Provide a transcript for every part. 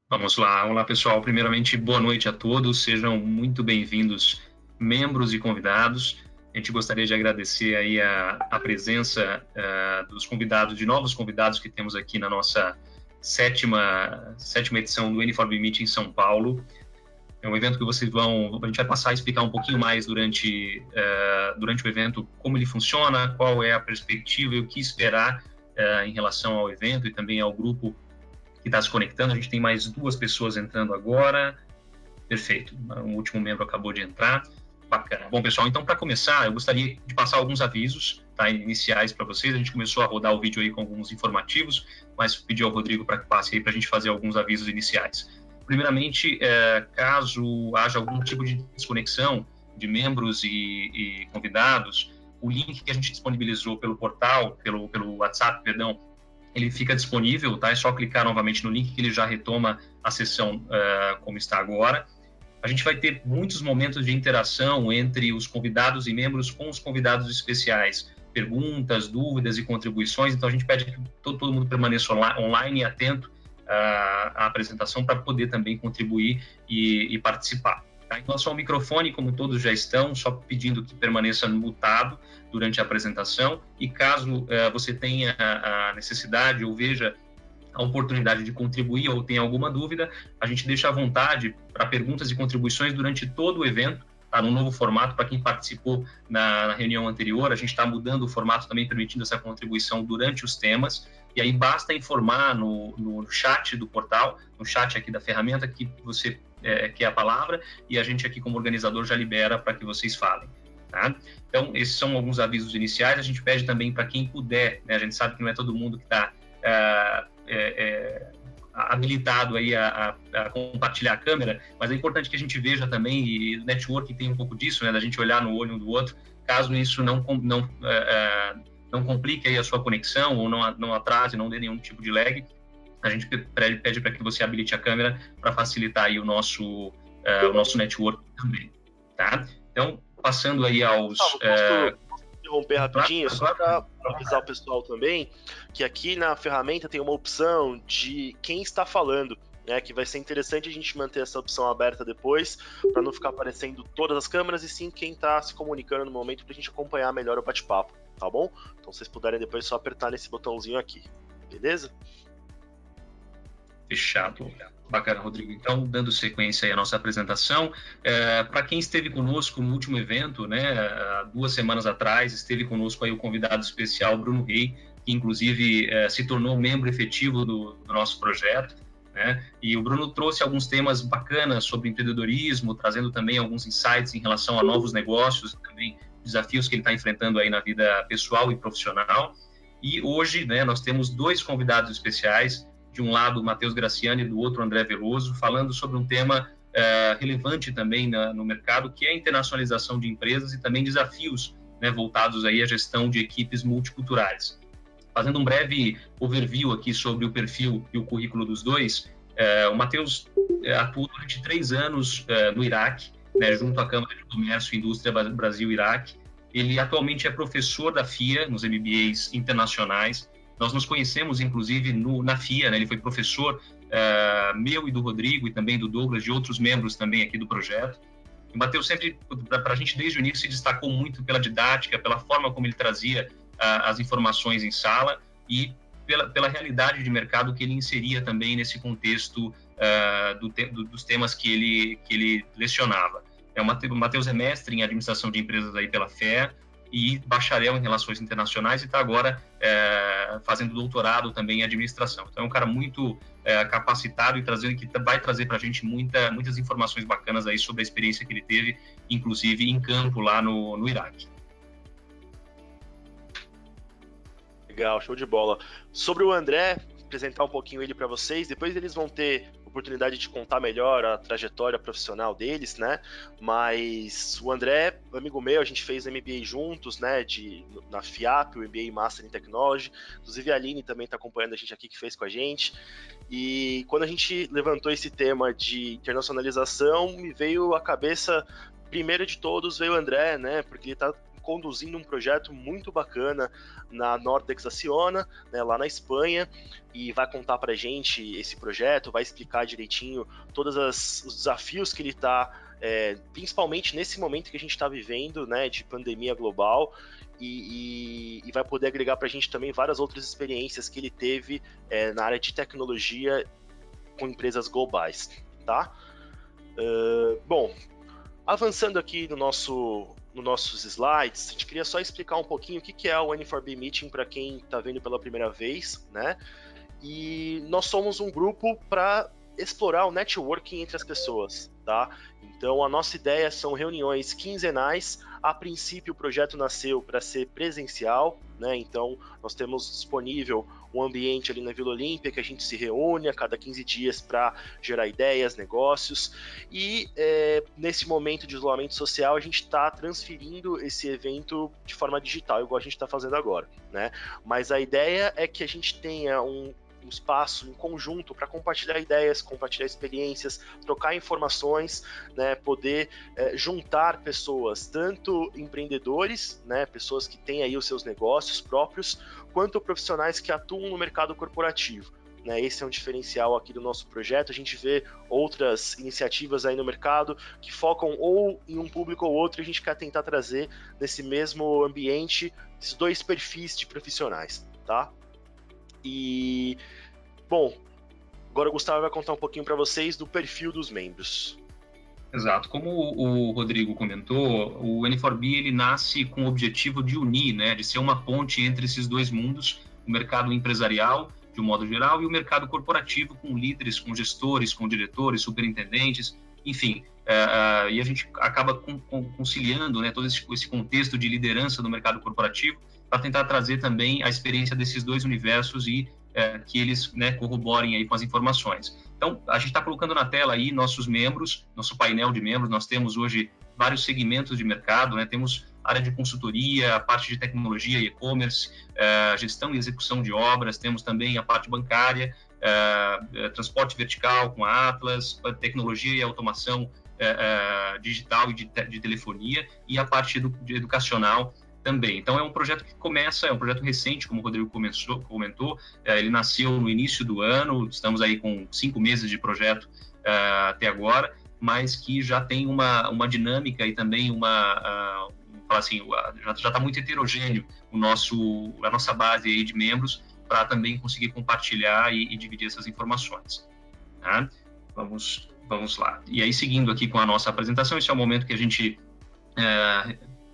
Vamos lá, olá pessoal. Primeiramente, boa noite a todos, sejam muito bem-vindos, membros e convidados. A gente gostaria de agradecer aí a presença dos convidados, de novos convidados que temos aqui na nossa sétima edição do N4B Meet em São Paulo. É um evento que a gente vai passar a explicar um pouquinho mais durante o evento, como ele funciona, qual é a perspectiva e o que esperar em relação ao evento e também ao grupo que está se conectando. A gente tem mais 2 pessoas entrando agora. Perfeito. Um último membro acabou de entrar. Bacana. Bom, pessoal, então, para começar, eu gostaria de passar alguns avisos, tá, iniciais para vocês. A gente começou a rodar o vídeo aí com alguns informativos, mas pedi ao Rodrigo para que passe aí para a gente fazer alguns avisos iniciais. Primeiramente, caso haja algum tipo de desconexão de membros e convidados, o link que a gente disponibilizou pelo portal, pelo WhatsApp, perdão, ele fica disponível, tá? É só clicar novamente no link que ele já retoma a sessão como está agora. A gente vai ter muitos momentos de interação entre os convidados e membros com os convidados especiais. Perguntas, dúvidas e contribuições. Então, a gente pede que todo mundo permaneça online e atento à apresentação para poder também contribuir e participar. Tá? Em relação ao microfone, como todos já estão, só pedindo que permaneça mutado durante a apresentação, e caso você tenha a necessidade ou veja a oportunidade de contribuir ou tenha alguma dúvida, a gente deixa à vontade para perguntas e contribuições durante todo o evento, tá? No novo formato, para quem participou na reunião anterior, a gente está mudando o formato também, permitindo essa contribuição durante os temas, e aí basta informar no chat do portal, no chat aqui da ferramenta, que você quer a palavra, e a gente aqui como organizador já libera para que vocês falem. Tá? Então, esses são alguns avisos iniciais. A gente pede também para quem puder, né? A gente sabe que não é todo mundo que está habilitado aí a compartilhar a câmera, mas é importante que a gente veja também, e o network tem um pouco disso, né? Da gente olhar no olho um do outro, caso isso não complique aí a sua conexão ou não atrase, não dê nenhum tipo de lag, a gente pede para que você habilite a câmera para facilitar aí o nosso network também, tá? Então, passando aí aos... Posso interromper rapidinho, só para avisar o pessoal também, que aqui na ferramenta tem uma opção de quem está falando, né, que vai ser interessante a gente manter essa opção aberta depois, para não ficar aparecendo todas as câmeras, e sim quem está se comunicando no momento, para a gente acompanhar melhor o bate-papo, tá bom? Então, vocês puderem depois só apertar nesse botãozinho aqui, beleza? Fechado. Bacana, Rodrigo. Então, dando sequência aí à nossa apresentação, para quem esteve conosco no último evento, né, há 2 semanas atrás, esteve conosco aí o convidado especial, Bruno Rey, que inclusive se tornou membro efetivo do nosso projeto, né, e o Bruno trouxe alguns temas bacanas sobre empreendedorismo, trazendo também alguns insights em relação a novos negócios e também desafios que ele está enfrentando aí na vida pessoal e profissional. E hoje, né, nós temos 2 convidados especiais, de um lado o Matheus Graciani e do outro André Veloso, falando sobre um tema relevante também no mercado, que é a internacionalização de empresas e também desafios, né, voltados aí à gestão de equipes multiculturais. Fazendo um breve overview aqui sobre o perfil e o currículo dos dois, o Matheus atuou durante 3 anos no Iraque, né, junto à Câmara de Comércio e Indústria Brasil-Iraque. Ele atualmente é professor da FIA, nos MBAs internacionais. Nós nos conhecemos, inclusive, na FIA, né? Ele foi professor meu e do Rodrigo, e também do Douglas, de outros membros também aqui do projeto. O Matheus sempre, para a gente, desde o início, se destacou muito pela didática, pela forma como ele trazia as informações em sala e pela realidade de mercado que ele inseria também nesse contexto dos temas que ele lecionava. O Matheus é mestre em administração de empresas aí pela FEA, e bacharel em Relações Internacionais, e está agora fazendo doutorado também em Administração. Então, é um cara muito capacitado e que vai trazer para a gente muitas informações bacanas aí sobre a experiência que ele teve, inclusive em campo lá no Iraque. Legal, show de bola. Sobre o André, apresentar um pouquinho ele para vocês, depois eles vão ter oportunidade de contar melhor a trajetória profissional deles, né? Mas o André, amigo meu, a gente fez MBA juntos, né? Na FIAP, o MBA Master in Technology. Inclusive a Aline também está acompanhando a gente aqui, que fez com a gente. E quando a gente levantou esse tema de internacionalização, me veio à cabeça, primeiro de todos, veio o André, né? Porque ele está conduzindo um projeto muito bacana na Nordex Acciona, né, lá na Espanha, e vai contar para a gente esse projeto, vai explicar direitinho todos os desafios que ele está, principalmente nesse momento que a gente está vivendo, né, de pandemia global, e vai poder agregar para a gente também várias outras experiências que ele teve na área de tecnologia com empresas globais, tá? Bom, avançando aqui nos nossos slides, a gente queria só explicar um pouquinho o que é o N4B Meeting para quem está vendo pela primeira vez, né? E nós somos um grupo para explorar o networking entre as pessoas, tá? Então, a nossa ideia são reuniões quinzenais. A princípio, o projeto nasceu para ser presencial, né? Então, nós temos disponível um ambiente ali na Vila Olímpia que a gente se reúne a cada 15 dias para gerar ideias, negócios. E nesse momento de isolamento social, a gente está transferindo esse evento de forma digital, igual a gente está fazendo agora, né? Mas a ideia é que a gente tenha um espaço em conjunto para compartilhar ideias, compartilhar experiências, trocar informações, né, poder juntar pessoas, tanto empreendedores, né, pessoas que têm aí os seus negócios próprios, quanto profissionais que atuam no mercado corporativo. Né, esse é um diferencial aqui do nosso projeto. A gente vê outras iniciativas aí no mercado que focam ou em um público ou outro, e a gente quer tentar trazer nesse mesmo ambiente esses dois perfis de profissionais, tá? E, bom, agora o Gustavo vai contar um pouquinho para vocês do perfil dos membros. Exato. Como o Rodrigo comentou, o N4B ele nasce com o objetivo de unir, né, de ser uma ponte entre esses dois mundos, o mercado empresarial, de um modo geral, e o mercado corporativo, com líderes, com gestores, com diretores, superintendentes, enfim. E a gente acaba conciliando, né, todo esse contexto de liderança do mercado corporativo para tentar trazer também a experiência desses dois universos e que eles, né, corroborem aí com as informações. Então, a gente está colocando na tela aí nossos membros, nosso painel de membros. Nós temos hoje vários segmentos de mercado, né? Temos área de consultoria, a parte de tecnologia e e-commerce, gestão e execução de obras, temos também a parte bancária, transporte vertical com a Atlas, tecnologia e automação digital e de telefonia, e a parte educacional também. Então, é um projeto que começa, é um projeto recente, como o Rodrigo comentou, ele nasceu no início do ano, estamos aí com 5 meses de projeto até agora, mas que já tem uma dinâmica e também já está muito heterogêneo a nossa base aí de membros para também conseguir compartilhar e dividir essas informações. Tá? Vamos lá. E aí, seguindo aqui com a nossa apresentação, esse é o momento que a gente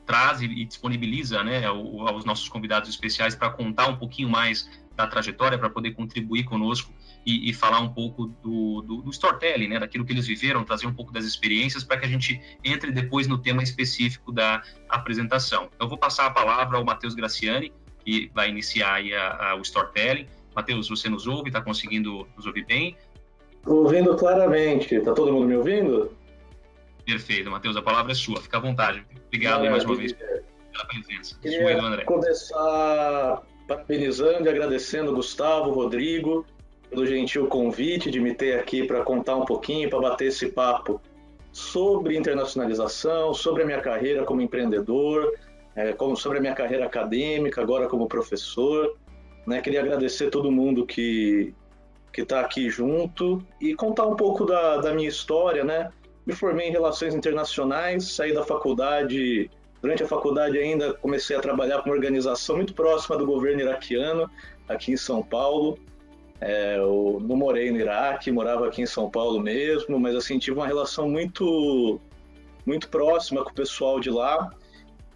traz e disponibiliza, né, aos nossos convidados especiais para contar um pouquinho mais da trajetória, para poder contribuir conosco e falar um pouco do storytelling, né, daquilo que eles viveram, trazer um pouco das experiências para que a gente entre depois no tema específico da apresentação. Então, eu vou passar a palavra ao Matheus Graciani, que vai iniciar aí o storytelling. Matheus, você nos ouve? Está conseguindo nos ouvir bem? Ouvindo claramente. Está todo mundo me ouvindo? Perfeito, Matheus, a palavra é sua. Fica à vontade. Obrigado mais uma vez pela presença. Queria começar parabenizando e agradecendo o Gustavo, o Rodrigo, pelo gentil convite de me ter aqui para contar um pouquinho, para bater esse papo sobre internacionalização, sobre a minha carreira como empreendedor, sobre a minha carreira acadêmica, agora como professor. Né? Queria agradecer todo mundo que está aqui junto e contar um pouco da minha história, né? Me formei em Relações Internacionais, saí da faculdade. Durante a faculdade ainda comecei a trabalhar com uma organização muito próxima do governo iraquiano, aqui em São Paulo. Eu não morei no Iraque, morava aqui em São Paulo mesmo, mas assim, tive uma relação muito, muito próxima com o pessoal de lá.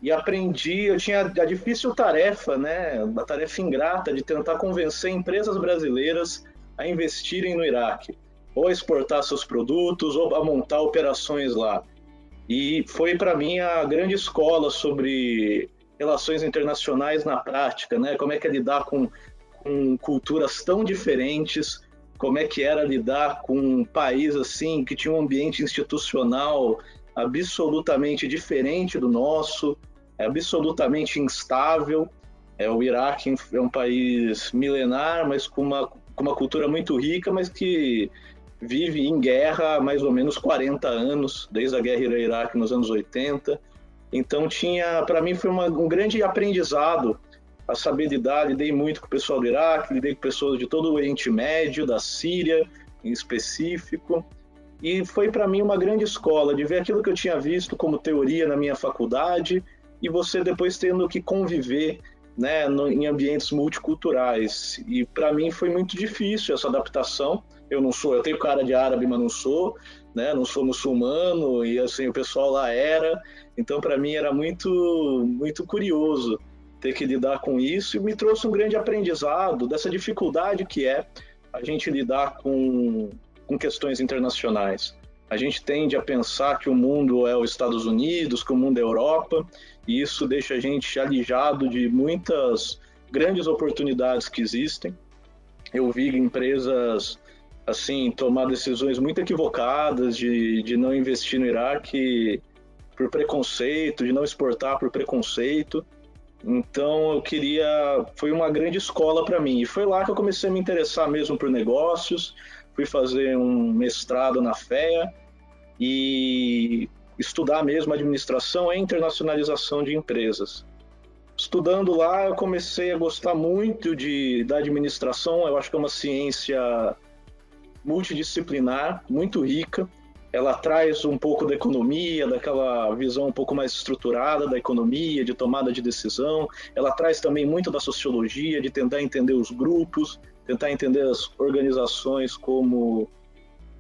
E aprendi, eu tinha a difícil tarefa, né, a tarefa ingrata de tentar convencer empresas brasileiras a investirem no Iraque, ou a exportar seus produtos, ou a montar operações lá. E foi para mim a grande escola sobre relações internacionais na prática, né? Como é que é lidar com culturas tão diferentes, como é que era lidar com um país assim que tinha um ambiente institucional absolutamente diferente do nosso, absolutamente instável. O Iraque é um país milenar, mas com uma cultura muito rica, mas que vive em guerra há mais ou menos 40 anos, desde a guerra Irã-Iraque nos anos 80. Então para mim foi um grande aprendizado a saber lidar. Lidei muito com o pessoal do Iraque, lidei com pessoas de todo o Oriente Médio, da Síria em específico, e foi para mim uma grande escola de ver aquilo que eu tinha visto como teoria na minha faculdade e você depois tendo que conviver, né, em ambientes multiculturais. E para mim foi muito difícil essa adaptação. Eu tenho cara de árabe, mas não sou, né, não sou muçulmano, e assim o pessoal lá era. Então para mim era muito curioso ter que lidar com isso, e me trouxe um grande aprendizado dessa dificuldade que é a gente lidar com questões internacionais. A gente tende a pensar que o mundo é os Estados Unidos, que o mundo é a Europa, e isso deixa a gente alijado de muitas grandes oportunidades que existem. Eu vi empresas assim tomar decisões muito equivocadas de não investir no Iraque por preconceito, de não exportar por preconceito. Então foi uma grande escola para mim, e foi lá que eu comecei a me interessar mesmo por negócios. Fui fazer um mestrado na FEA e estudar mesmo administração e internacionalização de empresas. Estudando lá, eu comecei a gostar muito da administração. Eu acho que é uma ciência multidisciplinar, muito rica. Ela traz um pouco da economia, daquela visão um pouco mais estruturada da economia, de tomada de decisão. Ela traz também muito da sociologia, de tentar entender os grupos, tentar entender as organizações como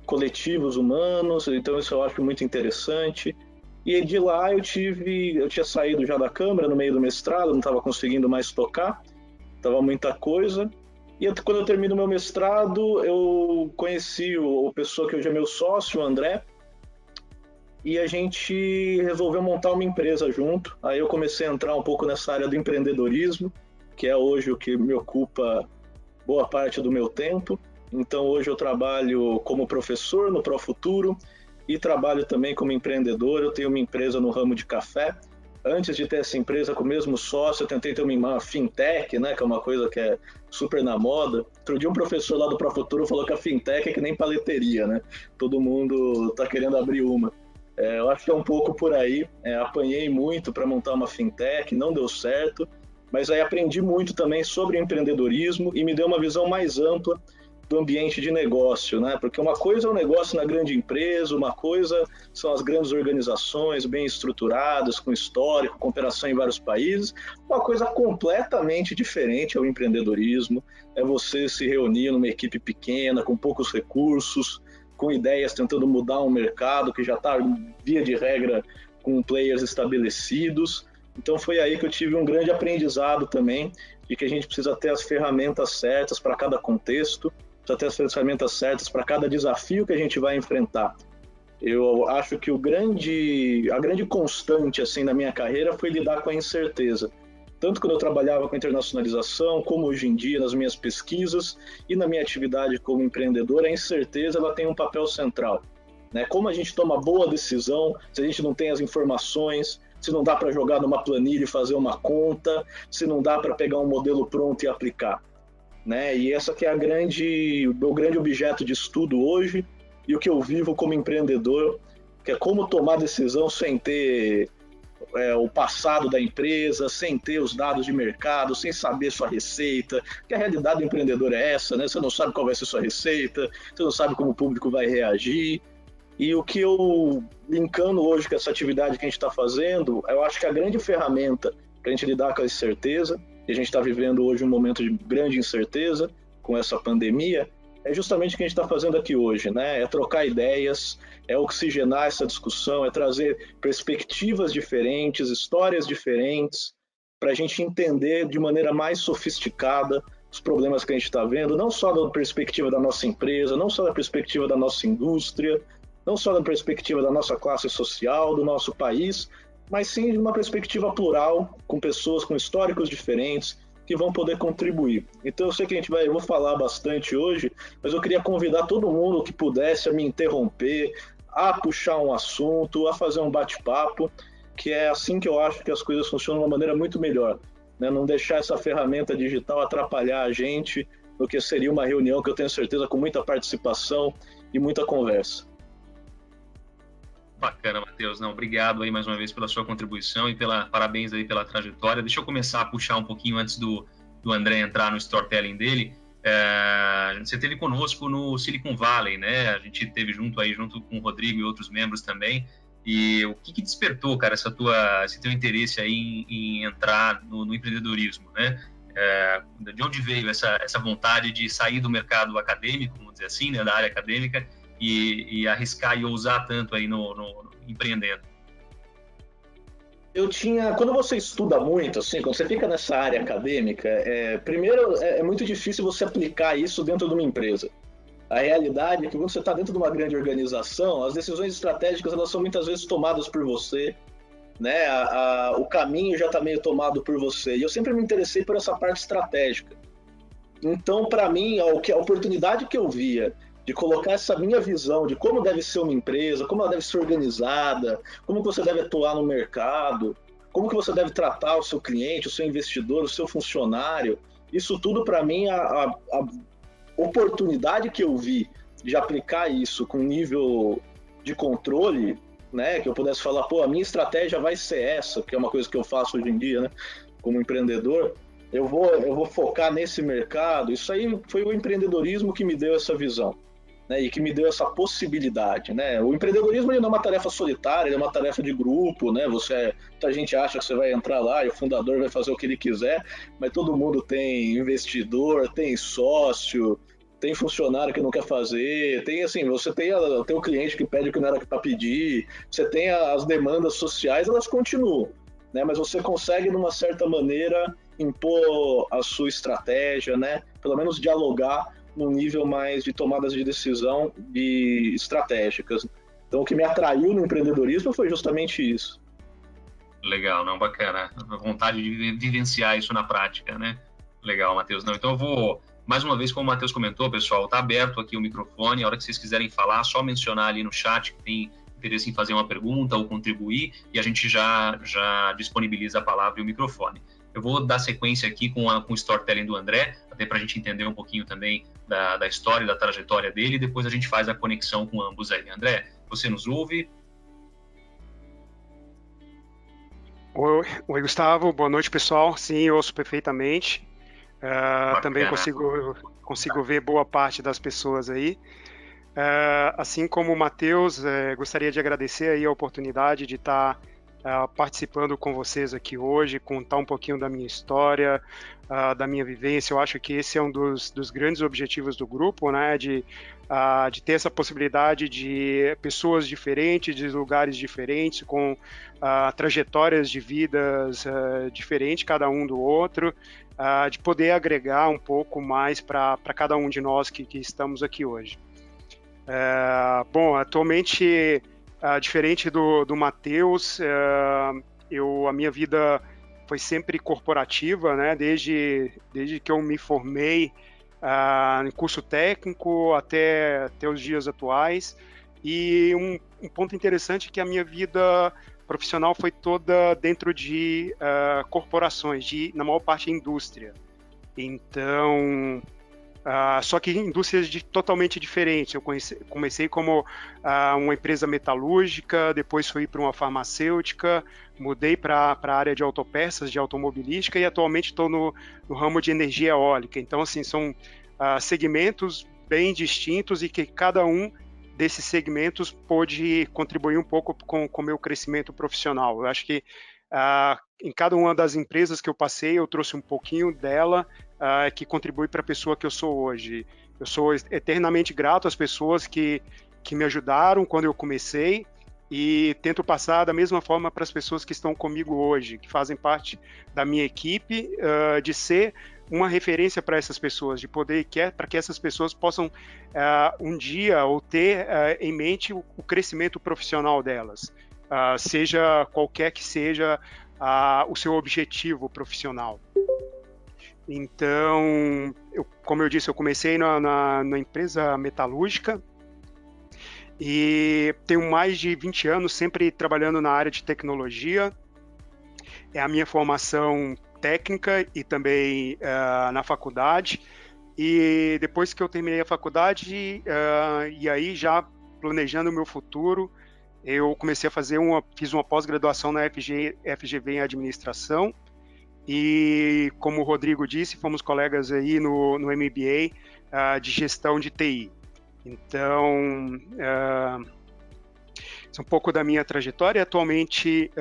coletivos humanos. Então isso eu acho muito interessante. E de lá eu tinha saído já da Câmara no meio do mestrado, não estava conseguindo mais tocar, estava muita coisa. E quando eu termino meu mestrado, eu conheci a pessoa que hoje é meu sócio, o André, e a gente resolveu montar uma empresa junto. Aí eu comecei a entrar um pouco nessa área do empreendedorismo, que é hoje o que me ocupa boa parte do meu tempo. Então hoje eu trabalho como professor no Profuturo e trabalho também como empreendedor. Eu tenho uma empresa no ramo de café. Antes de ter essa empresa com o mesmo sócio, eu tentei ter uma fintech, né, que é uma coisa que é super na moda. Outro dia um professor lá do Profuturo falou que a fintech é que nem paleteria, né? Todo mundo está querendo abrir uma. Eu acho que é um pouco por aí. Apanhei muito para montar uma fintech, não deu certo, mas aí aprendi muito também sobre empreendedorismo e me deu uma visão mais ampla do ambiente de negócio, né? Porque uma coisa é o negócio na grande empresa, uma coisa são as grandes organizações bem estruturadas, com histórico, com operação em vários países. Uma coisa completamente diferente é o empreendedorismo, é você se reunir numa equipe pequena, com poucos recursos, com ideias tentando mudar um mercado que já está, via de regra, com players estabelecidos. Então foi aí que eu tive um grande aprendizado também, de que a gente precisa ter as ferramentas certas para cada contexto, precisa ter as ferramentas certas para cada desafio que a gente vai enfrentar. Eu acho que a grande constante assim na minha carreira foi lidar com a incerteza. Tanto quando eu trabalhava com internacionalização, como hoje em dia nas minhas pesquisas e na minha atividade como empreendedor, a incerteza ela tem um papel central, né? Como a gente toma boa decisão se a gente não tem as informações, se não dá para jogar numa planilha e fazer uma conta, se não dá para pegar um modelo pronto e aplicar, né? E essa que é o meu grande objeto de estudo hoje, e o que eu vivo como empreendedor, que é como tomar decisão sem ter o passado da empresa, sem ter os dados de mercado, sem saber sua receita, que a realidade do empreendedor é essa, né? Você não sabe qual vai ser sua receita, você não sabe como o público vai reagir. E o que eu, linkando hoje com essa atividade que a gente está fazendo, eu acho que a grande ferramenta para a gente lidar com a incerteza, e a gente está vivendo hoje um momento de grande incerteza com essa pandemia, é justamente o que a gente está fazendo aqui hoje, né? É trocar ideias, é oxigenar essa discussão, é trazer perspectivas diferentes, histórias diferentes, para a gente entender de maneira mais sofisticada os problemas que a gente está vendo, não só da perspectiva da nossa empresa, não só da perspectiva da nossa indústria, não só da perspectiva da nossa classe social, do nosso país, mas sim de uma perspectiva plural, com pessoas com históricos diferentes, que vão poder contribuir. Então eu sei que eu vou falar bastante hoje, mas eu queria convidar todo mundo que pudesse a me interromper, a puxar um assunto, a fazer um bate-papo, que é assim que eu acho que as coisas funcionam de uma maneira muito melhor, né? Não deixar essa ferramenta digital atrapalhar a gente no que seria uma reunião que eu tenho certeza com muita participação e muita conversa. Bacana, Matheus. Não, obrigado aí mais uma vez pela sua contribuição e parabéns aí pela trajetória. Deixa eu começar a puxar um pouquinho antes do André entrar no storytelling dele. Você esteve conosco no Silicon Valley, né? A gente esteve junto com o Rodrigo e outros membros também. E o que despertou, cara, esse teu interesse aí em entrar no empreendedorismo, né? De onde veio essa vontade de sair do mercado acadêmico, vamos dizer assim, né, da área acadêmica, e arriscar e ousar tanto aí no empreendendo? Quando você estuda muito, assim, quando você fica nessa área acadêmica, primeiro é muito difícil você aplicar isso dentro de uma empresa. A realidade é que quando você está dentro de uma grande organização, as decisões estratégicas elas são muitas vezes tomadas por você, né? O caminho já está meio tomado por você. E eu sempre me interessei por essa parte estratégica. Então, para mim, a oportunidade que eu via de colocar essa minha visão de como deve ser uma empresa, como ela deve ser organizada, como que você deve atuar no mercado, como que você deve tratar o seu cliente, o seu investidor, o seu funcionário, isso tudo para mim, a oportunidade que eu vi de aplicar isso com nível de controle, né, que eu pudesse falar, a minha estratégia vai ser essa, que é uma coisa que eu faço hoje em dia, né, como empreendedor, eu vou focar nesse mercado. Isso aí foi o empreendedorismo que me deu essa visão, né, e que me deu essa possibilidade, né? O empreendedorismo ele não é uma tarefa solitária, ele é uma tarefa de grupo, né? Muita gente acha que você vai entrar lá e o fundador vai fazer o que ele quiser, mas todo mundo tem investidor, tem sócio, tem funcionário que não quer fazer, tem assim, você tem o cliente que pede o que não era para pedir, você tem as demandas sociais, elas continuam, né? Mas você consegue, de uma certa maneira, impor a sua estratégia, né? Pelo menos dialogar num nível mais de tomadas de decisão estratégicas. Então, o que me atraiu no empreendedorismo foi justamente isso. Legal, não, bacana. A vontade de vivenciar isso na prática, né? Legal, Matheus. Não, então eu vou, mais uma vez, como o Matheus comentou, pessoal, está aberto aqui o microfone. A hora que vocês quiserem falar, só mencionar ali no chat que tem interesse em fazer uma pergunta ou contribuir, e a gente já disponibiliza a palavra e o microfone. Eu vou dar sequência aqui com o storytelling do André, até para a gente entender um pouquinho também da história e da trajetória dele, e depois a gente faz a conexão com ambos aí. André, você nos ouve? Oi, Gustavo. Boa noite, pessoal. Sim, eu ouço perfeitamente. Também consigo ver boa parte das pessoas aí. Assim como o Matheus, gostaria de agradecer aí a oportunidade de estar participando com vocês aqui hoje, contar um pouquinho da minha história, da minha vivência. Eu acho que esse é um dos grandes objetivos do grupo, né, de ter essa possibilidade de pessoas diferentes, de lugares diferentes, com trajetórias de vidas diferentes, cada um do outro, de poder agregar um pouco mais para cada um de nós que estamos aqui hoje. Bom, atualmente, diferente do Matheus, a minha vida foi sempre corporativa, né? Desde que eu me formei em curso técnico até os dias atuais. E um ponto interessante é que a minha vida profissional foi toda dentro de corporações, na maior parte indústria. Então, só que em indústrias totalmente diferentes. Eu comecei como uma empresa metalúrgica, depois fui para uma farmacêutica, mudei para a área de autopeças, de automobilística, e atualmente estou no ramo de energia eólica. Então, assim, são segmentos bem distintos e que cada um desses segmentos pôde contribuir um pouco com o meu crescimento profissional. Eu acho que em cada uma das empresas que eu passei, eu trouxe um pouquinho dela que contribui para a pessoa que eu sou hoje. Eu sou eternamente grato às pessoas que me ajudaram quando eu comecei e tento passar da mesma forma para as pessoas que estão comigo hoje, que fazem parte da minha equipe, de ser uma referência para essas pessoas, de poder para que essas pessoas possam um dia ou ter em mente o crescimento profissional delas, seja qualquer que seja o seu objetivo profissional. Então, como eu disse, eu comecei na empresa metalúrgica e tenho mais de 20 anos sempre trabalhando na área de tecnologia. É a minha formação técnica e também na faculdade. E depois que eu terminei a faculdade, e aí já planejando o meu futuro, eu comecei a fiz uma pós-graduação na FGV em administração, e como o Rodrigo disse, fomos colegas aí no MBA de gestão de TI. Então, isso é um pouco da minha trajetória. Atualmente,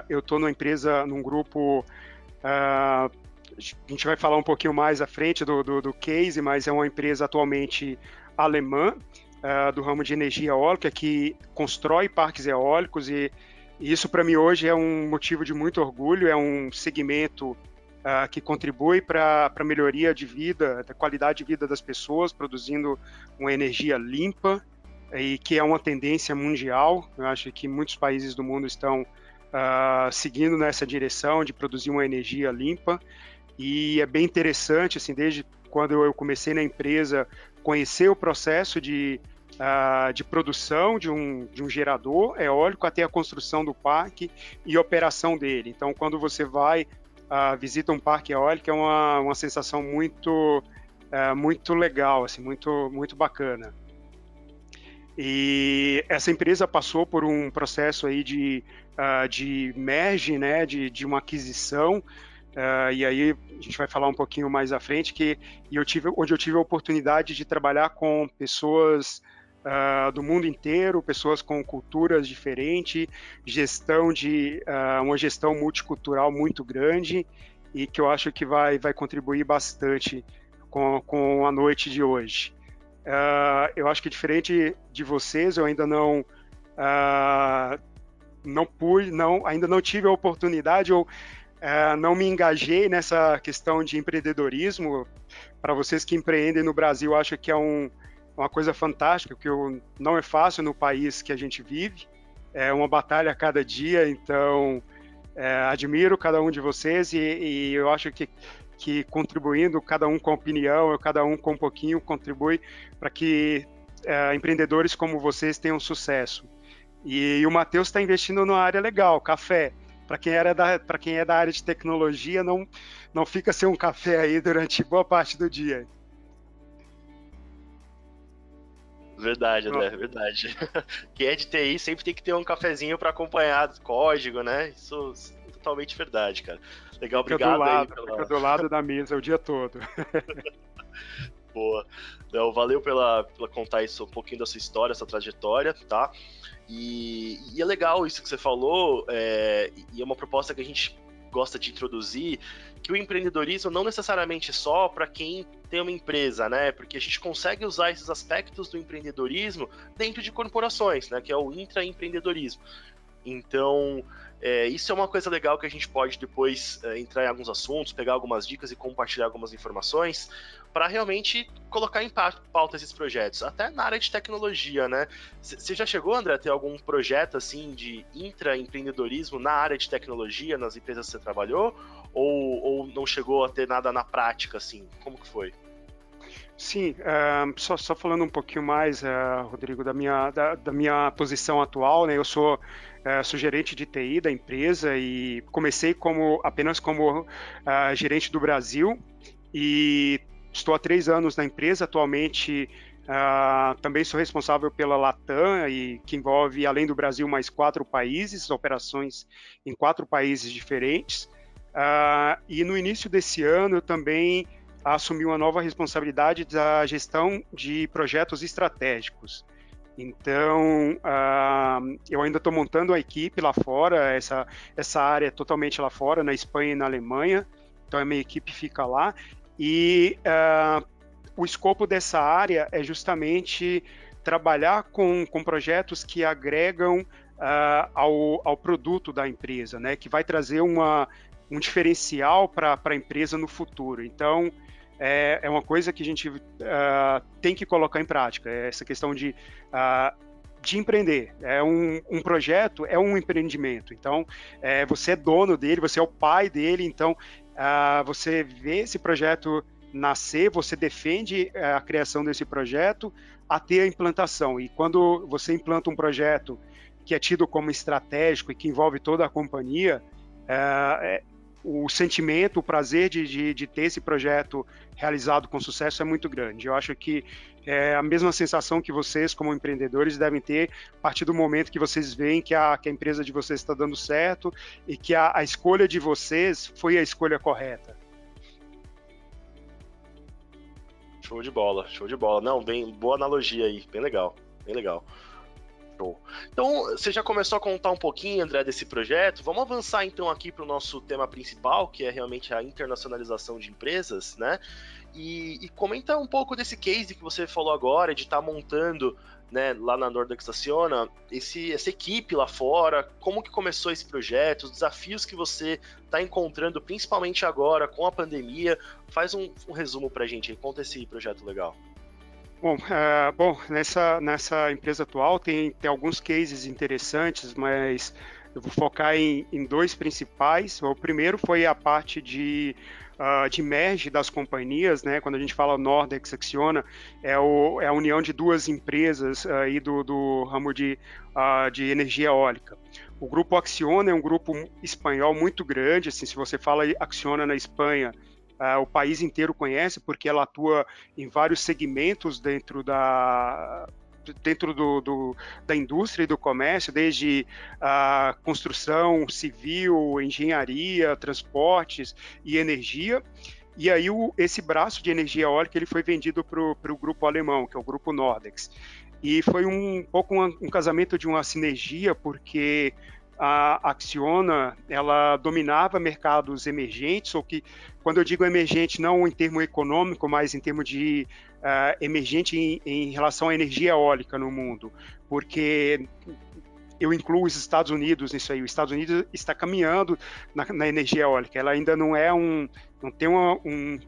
eu estou numa empresa, num grupo, a gente vai falar um pouquinho mais à frente do case, mas é uma empresa atualmente alemã, do ramo de energia eólica, que constrói parques eólicos, e isso para mim hoje é um motivo de muito orgulho. É um segmento que contribui para a melhoria de vida, da qualidade de vida das pessoas, produzindo uma energia limpa, e que é uma tendência mundial. Eu acho que muitos países do mundo estão seguindo nessa direção de produzir uma energia limpa, e é bem interessante, assim, desde quando eu comecei na empresa, conhecer o processo de produção de um gerador eólico até a construção do parque e operação dele. Então, quando você visita um parque eólico, é uma sensação muito legal, assim, muito bacana. E essa empresa passou por um processo aí de merge, né, de uma aquisição, e aí a gente vai falar um pouquinho mais à frente, onde eu tive a oportunidade de trabalhar com pessoas do mundo inteiro, pessoas com culturas diferentes, uma gestão multicultural muito grande, e que eu acho que vai contribuir bastante com a noite de hoje. Eu acho que, diferente de vocês, eu ainda ainda não tive a oportunidade, ou não me engajei nessa questão de empreendedorismo. Para vocês que empreendem no Brasil, acho que é uma coisa fantástica, porque não é fácil no país que a gente vive, é uma batalha a cada dia. Então, admiro cada um de vocês, e eu acho que contribuindo, cada um com opinião, cada um com um pouquinho, contribui para que empreendedores como vocês tenham sucesso. E o Matheus está investindo numa área legal, café. Para quem é da área de tecnologia, não fica sem um café aí durante boa parte do dia. Verdade, André, verdade. Quem é de TI sempre tem que ter um cafezinho para acompanhar código, né? Isso é totalmente verdade, cara. Legal, obrigado. Fica do lado da mesa o dia todo. Boa. Então, valeu pela contar isso, um pouquinho da sua história, essa trajetória, tá? E é legal isso que você falou, e é uma proposta que a gente gosta de introduzir, que o empreendedorismo não necessariamente só para quem tem uma empresa, né? Porque a gente consegue usar esses aspectos do empreendedorismo dentro de corporações, né? Que é o intraempreendedorismo. Então, isso é uma coisa legal que a gente pode depois entrar em alguns assuntos, pegar algumas dicas e compartilhar algumas informações para realmente colocar em pauta esses projetos, até na área de tecnologia, né? Você já chegou, André, a ter algum projeto assim de intraempreendedorismo na área de tecnologia, nas empresas que você trabalhou, ou não chegou a ter nada na prática, assim? Como que foi? Sim, só falando um pouquinho mais, Rodrigo, da minha posição atual, né? Eu sou gerente de TI da empresa, e comecei apenas como gerente do Brasil, e estou há 3 anos na empresa. Atualmente também sou responsável pela Latam, e que envolve, além do Brasil, mais 4 países, operações em 4 países diferentes. E no início desse ano eu também assumi uma nova responsabilidade da gestão de projetos estratégicos. Então, eu ainda estou montando a equipe lá fora, essa área é totalmente lá fora, na Espanha e na Alemanha, então a minha equipe fica lá, e o escopo dessa área é justamente trabalhar com projetos que agregam ao produto da empresa, né, que vai trazer um diferencial para a empresa no futuro. Então, é uma coisa que a gente tem que colocar em prática, essa questão de empreender. Um projeto é um empreendimento, então você é dono dele, você é o pai dele, então você vê esse projeto nascer, você defende a criação desse projeto até a implantação, e quando você implanta um projeto que é tido como estratégico e que envolve toda a companhia, o sentimento, o prazer de ter esse projeto realizado com sucesso é muito grande. Eu acho que é a mesma sensação que vocês, como empreendedores, devem ter a partir do momento que vocês veem que a empresa de vocês está dando certo e que a escolha de vocês foi a escolha correta. Show de bola, show de bola. Não, bem, boa analogia aí, bem legal, bem legal. Show. Então, você já começou a contar um pouquinho, André, desse projeto. Vamos avançar então aqui para o nosso tema principal, que é realmente a internacionalização de empresas, né? E comenta um pouco desse case que você falou agora, de estar montando, né, lá na Nordex Acciona, essa equipe lá fora, como que começou esse projeto, os desafios que você está encontrando, principalmente agora com a pandemia. Faz um resumo para a gente aí, conta esse projeto legal. Bom, nessa empresa atual tem alguns cases interessantes, mas eu vou focar em dois principais. O primeiro foi a parte de merge das companhias, né? Quando a gente fala Nordex Acciona, é a união de duas empresas aí do ramo de energia eólica. O grupo Acciona é um grupo espanhol muito grande, assim, se você fala Acciona na Espanha, o país inteiro conhece, porque ela atua em vários segmentos dentro da indústria e do comércio, desde a construção civil, engenharia, transportes e energia. E aí esse braço de energia eólica ele foi vendido para o grupo alemão, que é o grupo Nordex. E foi um pouco um casamento de uma sinergia, porque a Acciona, ela dominava mercados emergentes, ou que, quando eu digo emergente, não em termo econômico, mas em termo de emergente em relação à energia eólica no mundo, porque eu incluo os Estados Unidos nisso aí. Os Estados Unidos está caminhando na energia eólica, ela ainda não tem um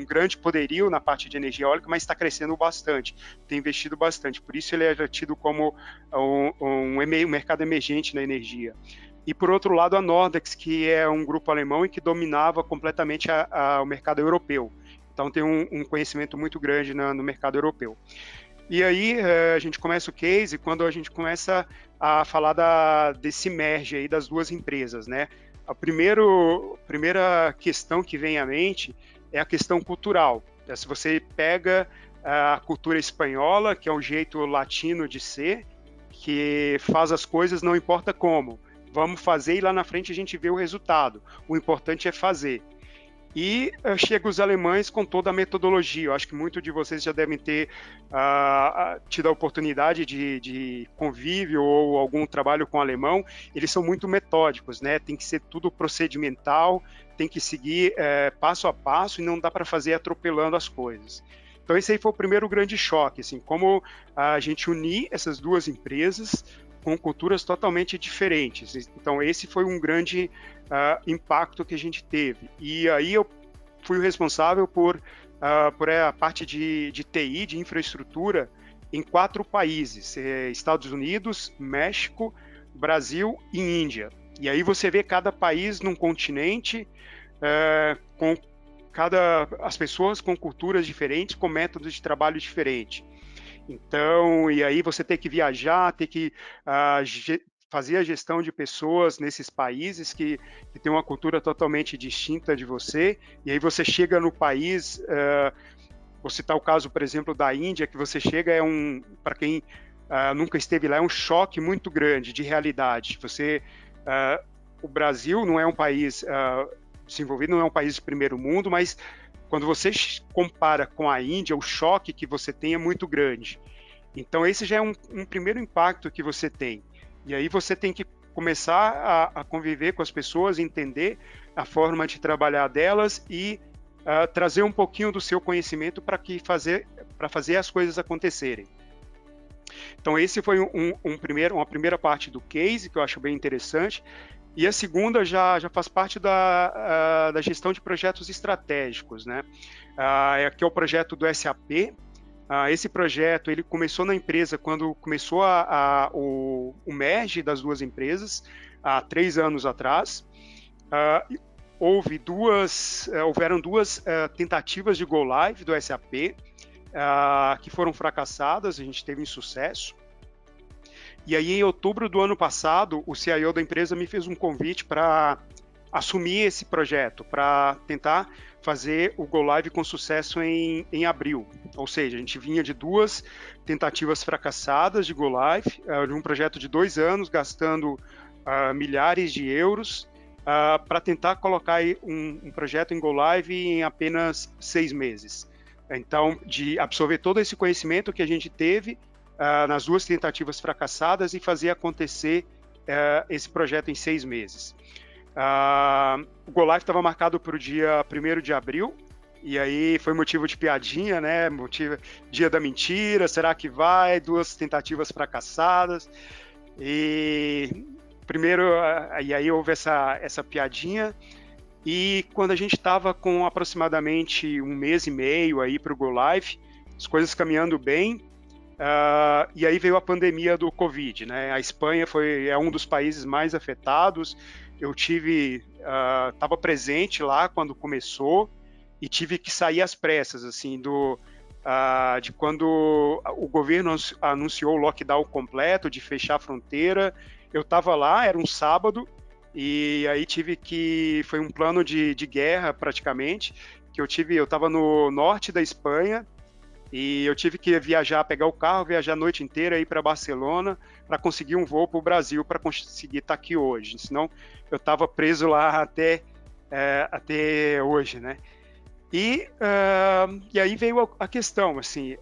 grande poderio na parte de energia eólica, mas está crescendo bastante, tem investido bastante, por isso ele é tido como um mercado emergente na energia. E por outro lado a Nordex, que é um grupo alemão e que dominava completamente o mercado europeu, então tem um conhecimento muito grande no mercado europeu. E aí a gente começa o case quando a gente começa a falar desse merge aí das duas empresas, né? A primeira questão que vem à mente é a questão cultural. Se você pega a cultura espanhola, que é um jeito latino de ser, que faz as coisas não importa como, vamos fazer e lá na frente a gente vê o resultado, o importante é fazer. E chega os alemães com toda a metodologia. Eu acho que muitos de vocês já devem ter tido a oportunidade de convívio ou algum trabalho com alemão. Eles são muito metódicos, né? Tem que ser tudo procedimental, tem que seguir passo a passo e não dá para fazer atropelando as coisas. Então esse aí foi o primeiro grande choque, assim, como a gente unir essas duas empresas com culturas totalmente diferentes. Então esse foi um grande impacto que a gente teve. E aí eu fui o responsável por a parte de TI, de infraestrutura, em 4 países, Estados Unidos, México, Brasil e Índia. E aí você vê cada país num continente, com as pessoas com culturas diferentes, com métodos de trabalho diferentes. Então, e aí você tem que viajar, tem que fazer a gestão de pessoas nesses países que tem uma cultura totalmente distinta de você, e aí você chega no país, vou citar o caso, por exemplo, da Índia, que você chega, para quem nunca esteve lá, é um choque muito grande de realidade. O Brasil não é um país desenvolvido, não é um país de primeiro mundo, mas quando você compara com a Índia, o choque que você tem é muito grande. Então, esse já é um primeiro impacto que você tem. E aí você tem que começar a conviver com as pessoas, entender a forma de trabalhar delas e trazer um pouquinho do seu conhecimento para fazer as coisas acontecerem. Então, esse foi uma primeira parte do case, que eu acho bem interessante. E a segunda já faz parte da gestão de projetos estratégicos, né? Aqui é o projeto do SAP. Esse projeto ele começou na empresa quando começou o merge das duas empresas, há 3 anos atrás. Houveram duas tentativas de go live do SAP, que foram fracassadas, a gente teve insucesso. E aí, em outubro do ano passado, o CIO da empresa me fez um convite para assumir esse projeto, para tentar fazer o Go Live com sucesso em abril, ou seja, a gente vinha de 2 tentativas fracassadas de Go Live, de um projeto de 2 anos, gastando milhares de euros, para tentar colocar um projeto em Go Live em apenas 6 meses. Então, de absorver todo esse conhecimento que a gente teve nas 2 tentativas fracassadas e fazer acontecer esse projeto em 6 meses. O Go Live estava marcado para o dia 1º de abril, e aí foi motivo de piadinha, né? Dia da mentira, será que vai? 2 tentativas fracassadas. E aí houve essa piadinha. E quando a gente estava com aproximadamente 1 mês e meio aí para o Go Live, as coisas caminhando bem, e aí veio a pandemia do Covid, né? A Espanha é um dos países mais afetados. Eu estava presente lá quando começou e tive que sair às pressas, assim, de quando o governo anunciou o lockdown completo, de fechar a fronteira. Eu estava lá, era um sábado, e aí foi um plano de guerra praticamente, que eu estava no norte da Espanha, e eu tive que pegar o carro, viajar a noite inteira, ir para Barcelona, para conseguir um voo para o Brasil, para conseguir estar aqui hoje, senão eu estava preso lá até hoje, né? E aí veio a questão, assim,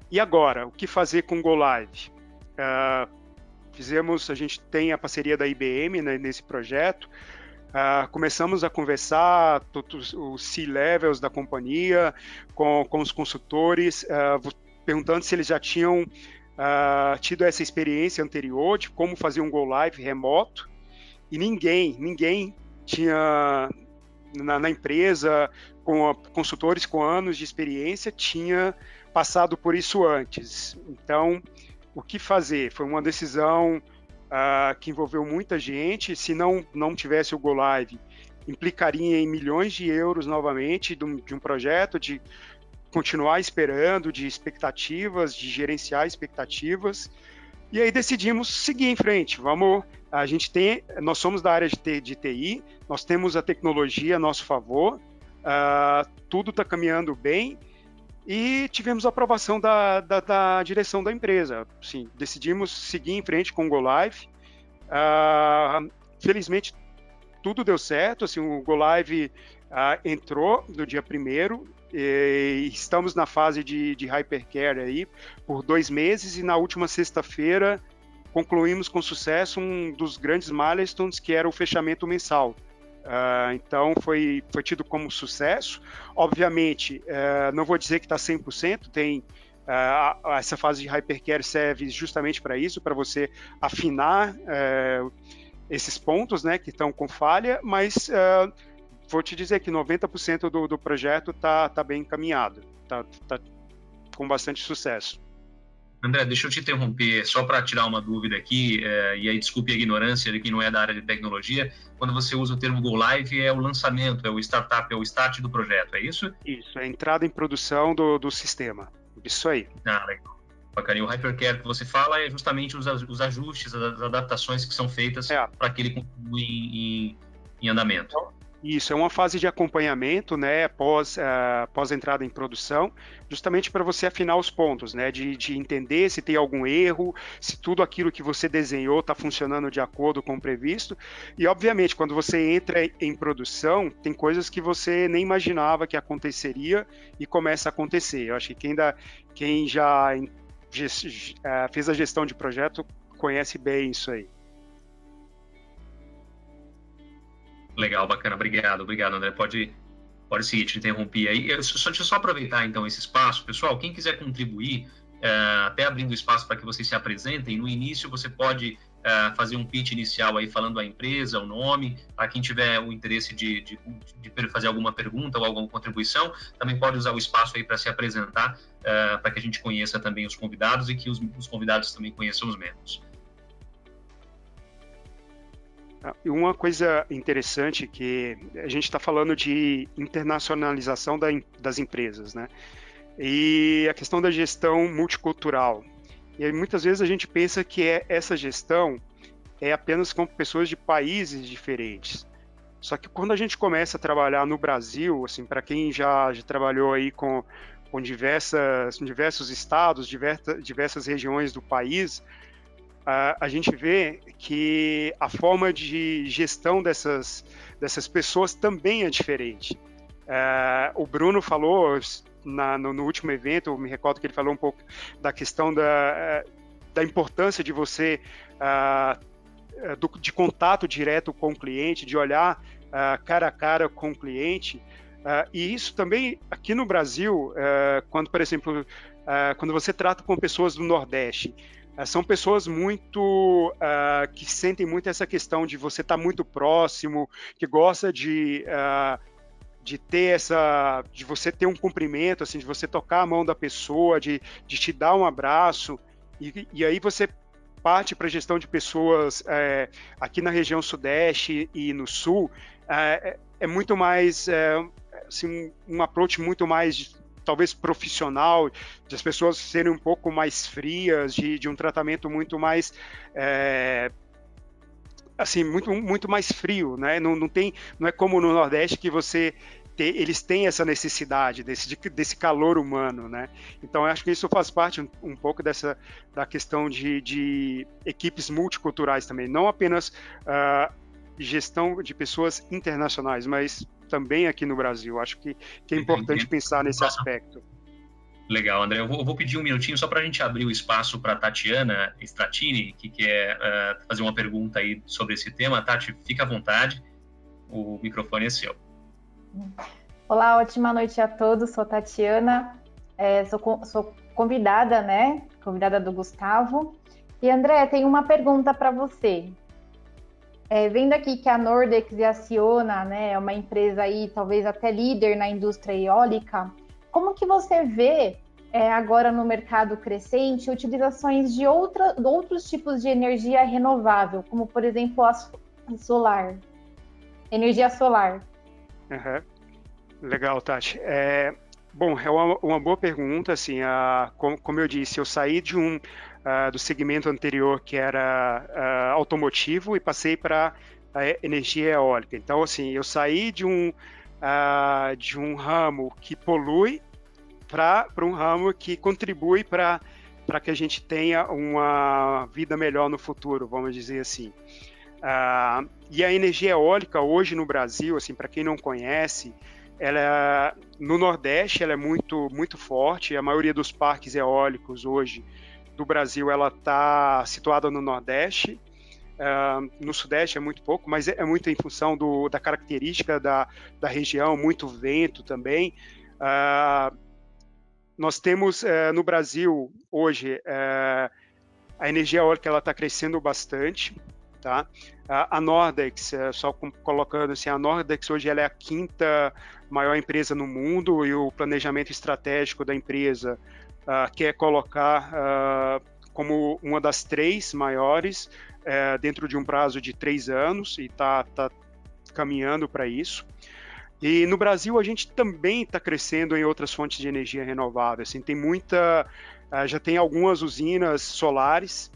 e agora? O que fazer com o Go Live? A gente tem a parceria da IBM, né, nesse projeto. Começamos a conversar todos os C-levels da companhia, com os consultores, perguntando se eles já tinham tido essa experiência anterior de como fazer um Go Live remoto, e ninguém tinha na empresa, com consultores com anos de experiência, tinha passado por isso antes. Então, o que fazer? Foi uma decisão que envolveu muita gente. Se não tivesse o Go Live, implicaria em milhões de euros novamente de um projeto, de continuar esperando, de expectativas, de gerenciar expectativas. E aí decidimos seguir em frente. Nós somos da área de TI, nós temos a tecnologia a nosso favor, tudo está caminhando bem, e tivemos a aprovação da direção da empresa. Sim, decidimos seguir em frente com o Go Live. Felizmente, tudo deu certo. Assim, o Go Live entrou no dia 1º, e estamos na fase de hypercare aí por 2 meses, e na última sexta-feira concluímos com sucesso um dos grandes milestones, que era o fechamento mensal. Então foi tido como sucesso. Obviamente, não vou dizer que está 100%, essa fase de hypercare serve justamente para isso, para você afinar esses pontos, né, que estão com falha, mas vou te dizer que 90% do projeto está bem encaminhado, está com bastante sucesso. André, deixa eu te interromper, só para tirar uma dúvida aqui, e aí desculpe a ignorância de quem não é da área de tecnologia. Quando você usa o termo Go Live, é o lançamento, é o startup, é o start do projeto, é isso? Isso, é a entrada em produção do sistema, isso aí. Legal. Bacana. E o hypercare que você fala é justamente os ajustes, as adaptações que são feitas para que ele continue em andamento. Isso, é uma fase de acompanhamento, né, após entrada em produção, justamente para você afinar os pontos, né, de entender se tem algum erro, se tudo aquilo que você desenhou está funcionando de acordo com o previsto. E, obviamente, quando você entra em produção, tem coisas que você nem imaginava que aconteceria e começa a acontecer. Eu acho que quem já fez a gestão de projeto conhece bem isso aí. Legal, bacana, obrigado, André. Pode seguir, te interrompi aí. Deixa eu só aproveitar, então, esse espaço. Pessoal, quem quiser contribuir, até abrindo espaço para que vocês se apresentem, no início você pode fazer um pitch inicial aí, falando a empresa, o nome, para quem tiver o interesse de fazer alguma pergunta ou alguma contribuição, também pode usar o espaço aí para se apresentar, para que a gente conheça também os convidados e que os convidados também conheçam os membros. Uma coisa interessante que a gente está falando de internacionalização das empresas, né? E a questão da gestão multicultural. E aí, muitas vezes a gente pensa que essa gestão é apenas com pessoas de países diferentes. Só que quando a gente começa a trabalhar no Brasil, assim, para quem já trabalhou aí com diversos estados, diversas regiões do país, a gente vê que a forma de gestão dessas pessoas também é diferente. O Bruno falou no último evento, eu me recordo que ele falou um pouco da questão da importância de você de contato direto com o cliente, de olhar cara a cara com o cliente. E isso também aqui no Brasil, quando, por exemplo, quando você trata com pessoas do Nordeste, são pessoas muito que sentem muito essa questão de você estar muito próximo, que gosta de ter de você ter um cumprimento, assim, de você tocar a mão da pessoa, de te dar um abraço, e aí você parte para a gestão de pessoas aqui na região Sudeste e no Sul, é muito mais assim, um approach muito mais talvez profissional, de as pessoas serem um pouco mais frias, de um tratamento muito mais assim, muito mais frio, né? Não é como no Nordeste que eles têm essa necessidade desse calor humano, né? Então, eu acho que isso faz parte um pouco da questão de equipes multiculturais também, não apenas gestão de pessoas internacionais, mas também aqui no Brasil. Acho que é importante pensar nesse aspecto. Legal, André. Eu vou pedir um minutinho só para a gente abrir o espaço para a Tatiana Stratini, que quer fazer uma pergunta aí sobre esse tema. Tati, fica à vontade, o microfone é seu. Olá, ótima noite a todos. Sou Tatiana, sou convidada, né? Convidada do Gustavo. E André, tenho uma pergunta para você. Vendo aqui que a Nordex e a Acciona, né, é uma empresa aí talvez até líder na indústria eólica, como que você vê agora no mercado crescente utilizações de outros tipos de energia renovável, como por exemplo a energia solar? Uhum. Legal, Tati. Bom, é uma boa pergunta. Assim, como eu disse, eu saí do segmento anterior, que era automotivo, e passei para a energia eólica. Então, assim, eu saí de um ramo que polui para um ramo que contribui para que a gente tenha uma vida melhor no futuro, vamos dizer assim. E a energia eólica hoje no Brasil, assim, para quem não conhece, no Nordeste ela é muito, muito forte. A maioria dos parques eólicos hoje do Brasil ela está situada no Nordeste. No Sudeste é muito pouco, mas é muito em função da característica da região, muito vento também. Nós temos no Brasil hoje a energia eólica ela está crescendo bastante. Tá? A Nordex, só colocando assim, a Nordex hoje ela é a 5ª maior empresa no mundo, e o planejamento estratégico da empresa quer colocar como uma das 3 maiores dentro de um prazo de 3 anos, e está caminhando para isso. E no Brasil a gente também está crescendo em outras fontes de energia renovável. Assim, já tem algumas usinas solares.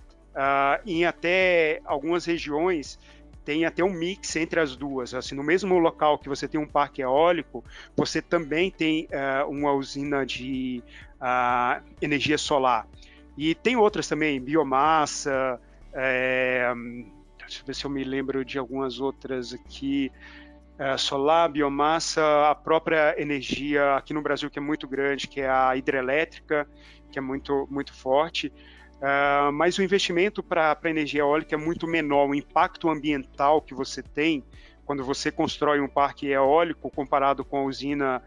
Em até algumas regiões tem até um mix entre as duas. Assim, no mesmo local que você tem um parque eólico, você também tem uma usina de energia solar. E tem outras também, biomassa, deixa eu ver se eu me lembro de algumas outras aqui, solar, biomassa, a própria energia aqui no Brasil, que é muito grande, que é a hidrelétrica, que é muito, muito forte. Mas o investimento para a energia eólica é muito menor. O impacto ambiental que você tem quando você constrói um parque eólico comparado com a usina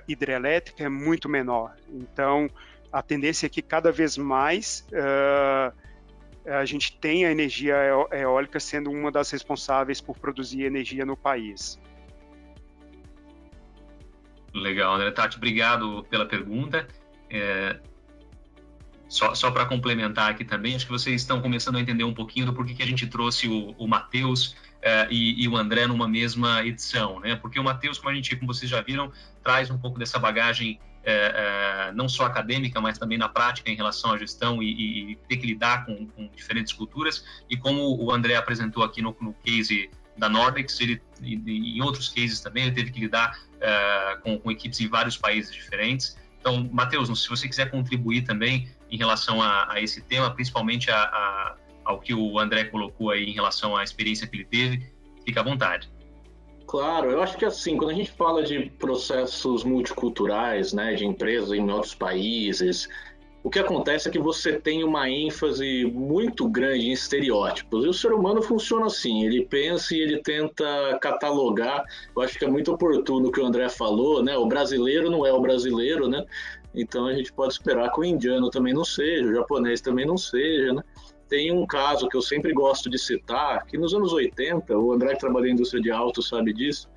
hidrelétrica é muito menor. Então, a tendência é que cada vez mais a gente tenha a energia eólica sendo uma das responsáveis por produzir energia no país. Legal, André. Tati, obrigado pela pergunta. Só para complementar aqui também, acho que vocês estão começando a entender um pouquinho do porquê que a gente trouxe o Matheus e o André numa mesma edição, né? Porque o Matheus, como vocês já viram, traz um pouco dessa bagagem não só acadêmica, mas também na prática em relação à gestão e ter que lidar com diferentes culturas. E como o André apresentou aqui no case da Nordex, e em outros cases também, ele teve que lidar com equipes em vários países diferentes. Então, Matheus, se você quiser contribuir também em relação a esse tema, principalmente ao que o André colocou aí em relação à experiência que ele teve, fica à vontade. Claro, eu acho que assim, quando a gente fala de processos multiculturais, né, de empresas em outros países, o que acontece é que você tem uma ênfase muito grande em estereótipos. E o ser humano funciona assim, ele pensa e ele tenta catalogar. Eu acho que é muito oportuno o que o André falou, né? O brasileiro não é o brasileiro, né? Então a gente pode esperar que o indiano também não seja, o japonês também não seja, né? Tem um caso que eu sempre gosto de citar, que nos anos 80, o André que trabalha em indústria de auto sabe disso,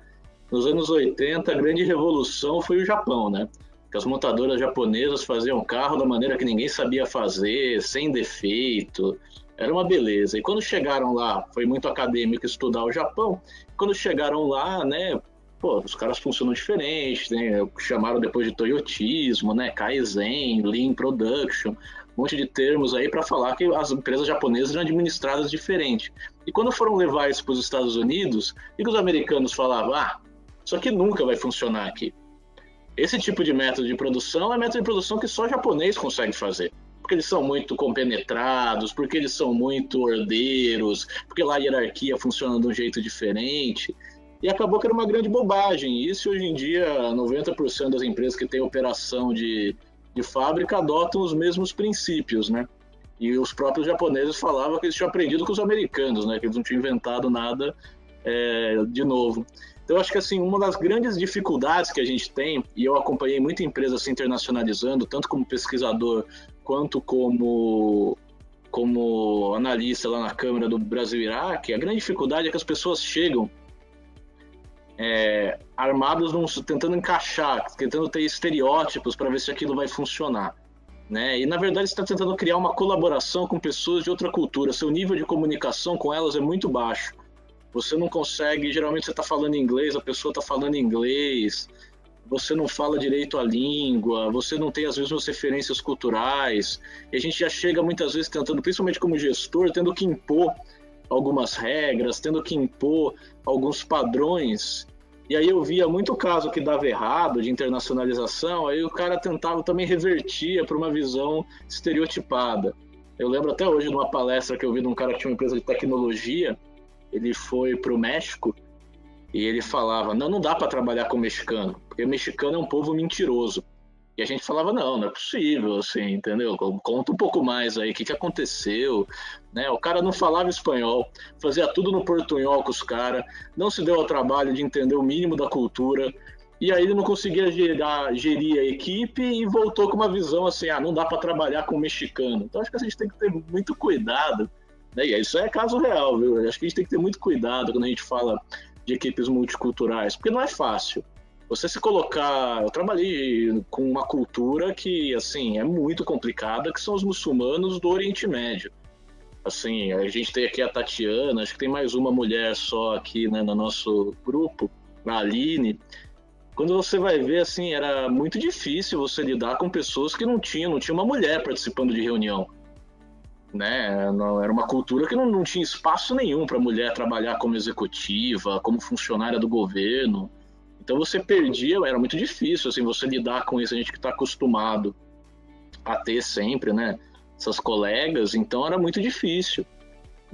nos anos 80 a grande revolução foi o Japão, né? Que as montadoras japonesas faziam carro da maneira que ninguém sabia fazer, sem defeito, era uma beleza. E quando chegaram lá, foi muito acadêmico estudar o Japão, quando chegaram lá, né, pô, os caras funcionam diferente, né, chamaram depois de toyotismo, né, Kaizen, Lean Production, um monte de termos aí para falar que as empresas japonesas eram administradas diferente. E quando foram levar isso para os Estados Unidos, e que os americanos falavam, isso aqui nunca vai funcionar aqui. Esse tipo de método de produção é método de produção que só japonês consegue fazer. Porque eles são muito compenetrados, porque eles são muito ordeiros, porque lá a hierarquia funciona de um jeito diferente. E acabou que era uma grande bobagem. Isso, hoje em dia, 90% das empresas que têm operação de fábrica adotam os mesmos princípios, né? E os próprios japoneses falavam que eles tinham aprendido com os americanos, né? Que eles não tinham inventado nada de novo. Então, eu acho que assim, uma das grandes dificuldades que a gente tem, e eu acompanhei muita empresa se internacionalizando, tanto como pesquisador quanto como analista lá na Câmara do Brasil-Iraque, a grande dificuldade é que as pessoas chegam armados, tentando encaixar, tentando ter estereótipos para ver se aquilo vai funcionar. Né? E, na verdade, você está tentando criar uma colaboração com pessoas de outra cultura. Seu nível de comunicação com elas é muito baixo. Você não consegue, geralmente você está falando inglês, a pessoa está falando inglês, você não fala direito a língua, você não tem as mesmas referências culturais, e a gente já chega muitas vezes tentando, principalmente como gestor, tendo que impor algumas regras, tendo que impor alguns padrões, e aí eu via muito caso que dava errado de internacionalização, aí o cara tentava também revertia para uma visão estereotipada. Eu lembro até hoje de uma palestra que eu vi de um cara que tinha uma empresa de tecnologia. Ele foi para o México e ele falava, não dá para trabalhar com mexicano, porque o mexicano é um povo mentiroso. E a gente falava, não é possível, assim, entendeu? Conta um pouco mais aí, o que aconteceu, né? O cara não falava espanhol, fazia tudo no portunhol com os caras, não se deu ao trabalho de entender o mínimo da cultura, e aí ele não conseguia gerir a equipe e voltou com uma visão assim, não dá para trabalhar com mexicano. Então acho que a gente tem que ter muito cuidado. E isso é caso real, viu? Acho que a gente tem que ter muito cuidado quando a gente fala de equipes multiculturais, porque não é fácil. Você se colocar... Eu trabalhei com uma cultura que, assim, é muito complicada, que são os muçulmanos do Oriente Médio. Assim, a gente tem aqui a Tatiana, acho que tem mais uma mulher só aqui, né, no nosso grupo, a Aline. Quando você vai ver, assim, era muito difícil você lidar com pessoas que não tinha uma mulher participando de reunião. Né? Era uma cultura que não tinha espaço nenhum para a mulher trabalhar como executiva, como funcionária do governo. Então você perdia, era muito difícil assim, você lidar com isso, a gente que está acostumado a ter sempre, né, essas colegas, então era muito difícil.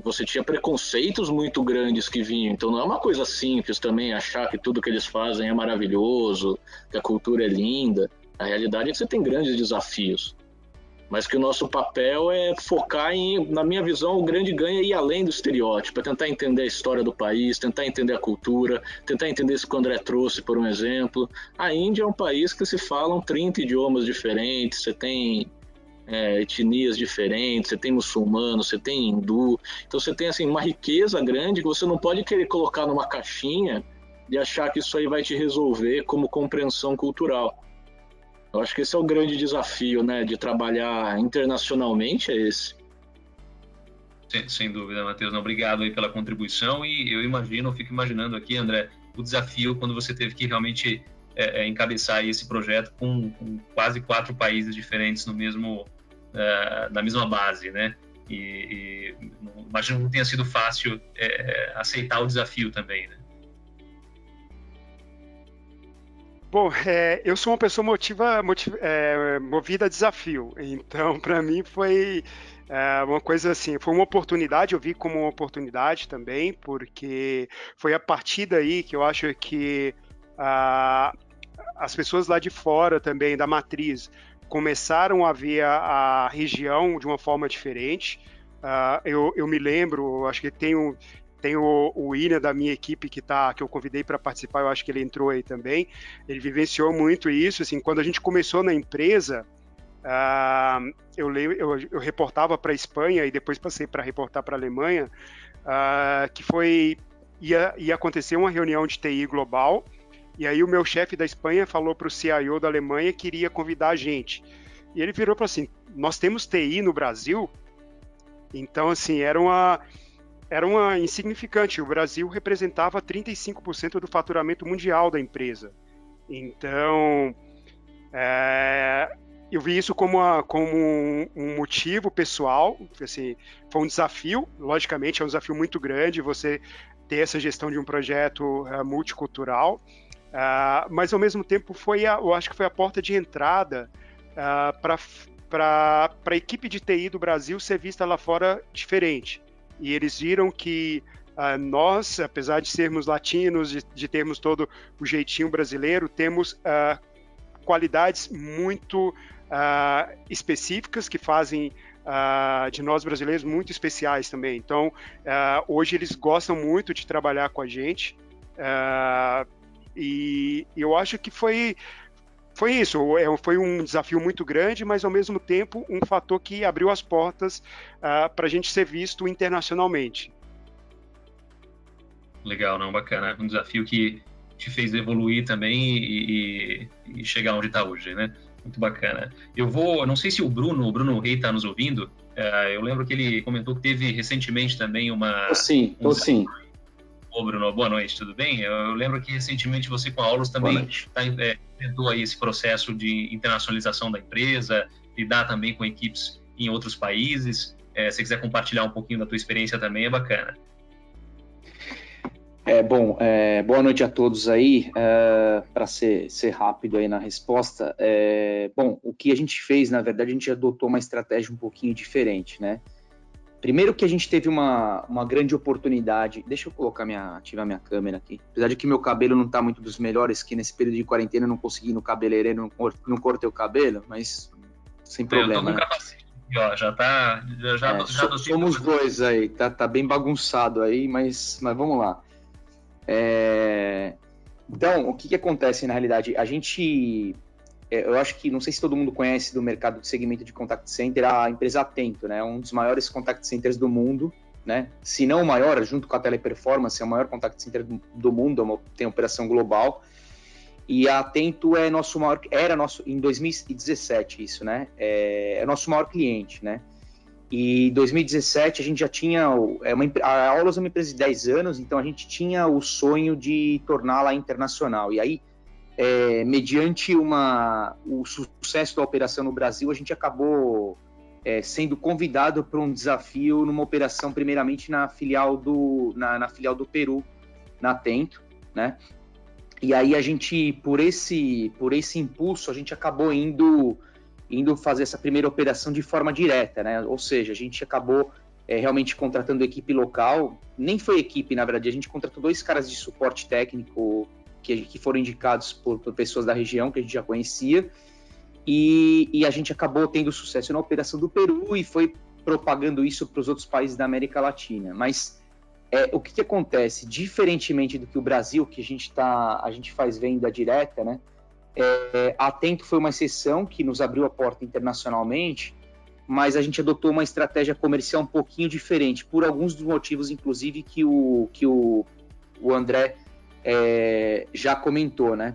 Você tinha preconceitos muito grandes que vinham, então não é uma coisa simples também achar que tudo que eles fazem é maravilhoso, que a cultura é linda. A realidade é que você tem grandes desafios. Mas que o nosso papel é focar na minha visão, o grande ganho é ir além do estereótipo, é tentar entender a história do país, tentar entender a cultura, tentar entender isso que o André trouxe, por um exemplo. A Índia é um país que se falam 30 idiomas diferentes, você tem etnias diferentes, você tem muçulmano, você tem hindu, então você tem assim, uma riqueza grande que você não pode querer colocar numa caixinha e achar que isso aí vai te resolver como compreensão cultural. Eu acho que esse é o grande desafio, né, de trabalhar internacionalmente, é esse. Sem dúvida, Matheus. Obrigado aí pela contribuição e eu fico imaginando aqui, André, o desafio quando você teve que realmente encabeçar esse projeto com quase 4 países diferentes na mesma base, né? E imagino que não tenha sido fácil aceitar o desafio também, né? Bom, eu sou uma pessoa movida a desafio, então para mim foi uma coisa assim, foi uma oportunidade, eu vi como uma oportunidade também, porque foi a partir daí que eu acho que as pessoas lá de fora também, da matriz, começaram a ver a região de uma forma diferente. Eu me lembro, acho que tem o William da minha equipe que eu convidei para participar, eu acho que ele entrou aí também. Ele vivenciou muito isso, assim, quando a gente começou na empresa, eu reportava para a Espanha e depois passei para reportar para a Alemanha, que ia acontecer uma reunião de TI global, e aí o meu chefe da Espanha falou para o CIO da Alemanha que iria convidar a gente. E ele virou para assim, nós temos TI no Brasil? Então, assim, era uma insignificante. O Brasil representava 35% do faturamento mundial da empresa. Então, eu vi isso como um motivo pessoal. Assim, foi um desafio, logicamente, é um desafio muito grande você ter essa gestão de um projeto multicultural, mas, ao mesmo tempo, eu acho que foi a porta de entrada para a equipe de TI do Brasil ser vista lá fora diferente. E eles viram que nós, apesar de sermos latinos, de termos todo o jeitinho brasileiro, temos qualidades muito específicas que fazem de nós brasileiros muito especiais também. Então, hoje eles gostam muito de trabalhar com a gente, e eu acho que foi isso, foi um desafio muito grande, mas ao mesmo tempo um fator que abriu as portas para a gente ser visto internacionalmente. Legal, não, bacana. Um desafio que te fez evoluir também e chegar onde está hoje, né? Muito bacana. Não sei se o Bruno Rei está nos ouvindo. Eu lembro que ele comentou que teve recentemente também Sim. Ô, Bruno, boa noite, tudo bem? Eu lembro que recentemente você com a Aulus também tentou aí esse processo de internacionalização da empresa, lidar também com equipes em outros países. Se você quiser compartilhar um pouquinho da tua experiência também, é bacana. Boa noite a todos aí. Para ser rápido aí na resposta, o que a gente fez, na verdade, a gente adotou uma estratégia um pouquinho diferente, né? Primeiro que a gente teve uma grande oportunidade. Deixa eu ativar minha câmera aqui. Apesar de que meu cabelo não está muito dos melhores, que nesse período de quarentena eu não consegui ir no cabeleireiro, não cortei o cabelo, mas sem problema. Eu tô com capacete, ó, já somos dois aí, tá bem bagunçado aí, mas vamos lá. Então, o que acontece na realidade? A gente... eu acho que, não sei se todo mundo conhece do mercado de segmento de contact center, a empresa Atento, né? Um dos maiores contact centers do mundo, né? Se não o maior, junto com a Teleperformance, é o maior contact center do mundo, tem operação global. E a Atento era nosso, em 2017 isso, né? É nosso maior cliente, né? E em 2017 a gente já tinha... a Aulus é uma empresa de 10 anos, então a gente tinha o sonho de torná-la internacional. E aí, mediante o sucesso da operação no Brasil, a gente acabou sendo convidado para um desafio numa operação, primeiramente na filial do Peru, na Atento, né? E aí a gente, por esse impulso, a gente acabou indo fazer essa primeira operação de forma direta, né? Ou seja, a gente acabou realmente contratando equipe local. Nem foi equipe, na verdade, a gente contratou 2 caras de suporte técnico que foram indicados por pessoas da região que a gente já conhecia, e a gente acabou tendo sucesso na operação do Peru e foi propagando isso para os outros países da América Latina. Mas o que acontece? Diferentemente do que o Brasil, que a gente faz venda direta, né? A Atento foi uma exceção que nos abriu a porta internacionalmente, mas a gente adotou uma estratégia comercial um pouquinho diferente, por alguns dos motivos, inclusive, que o André já comentou, né?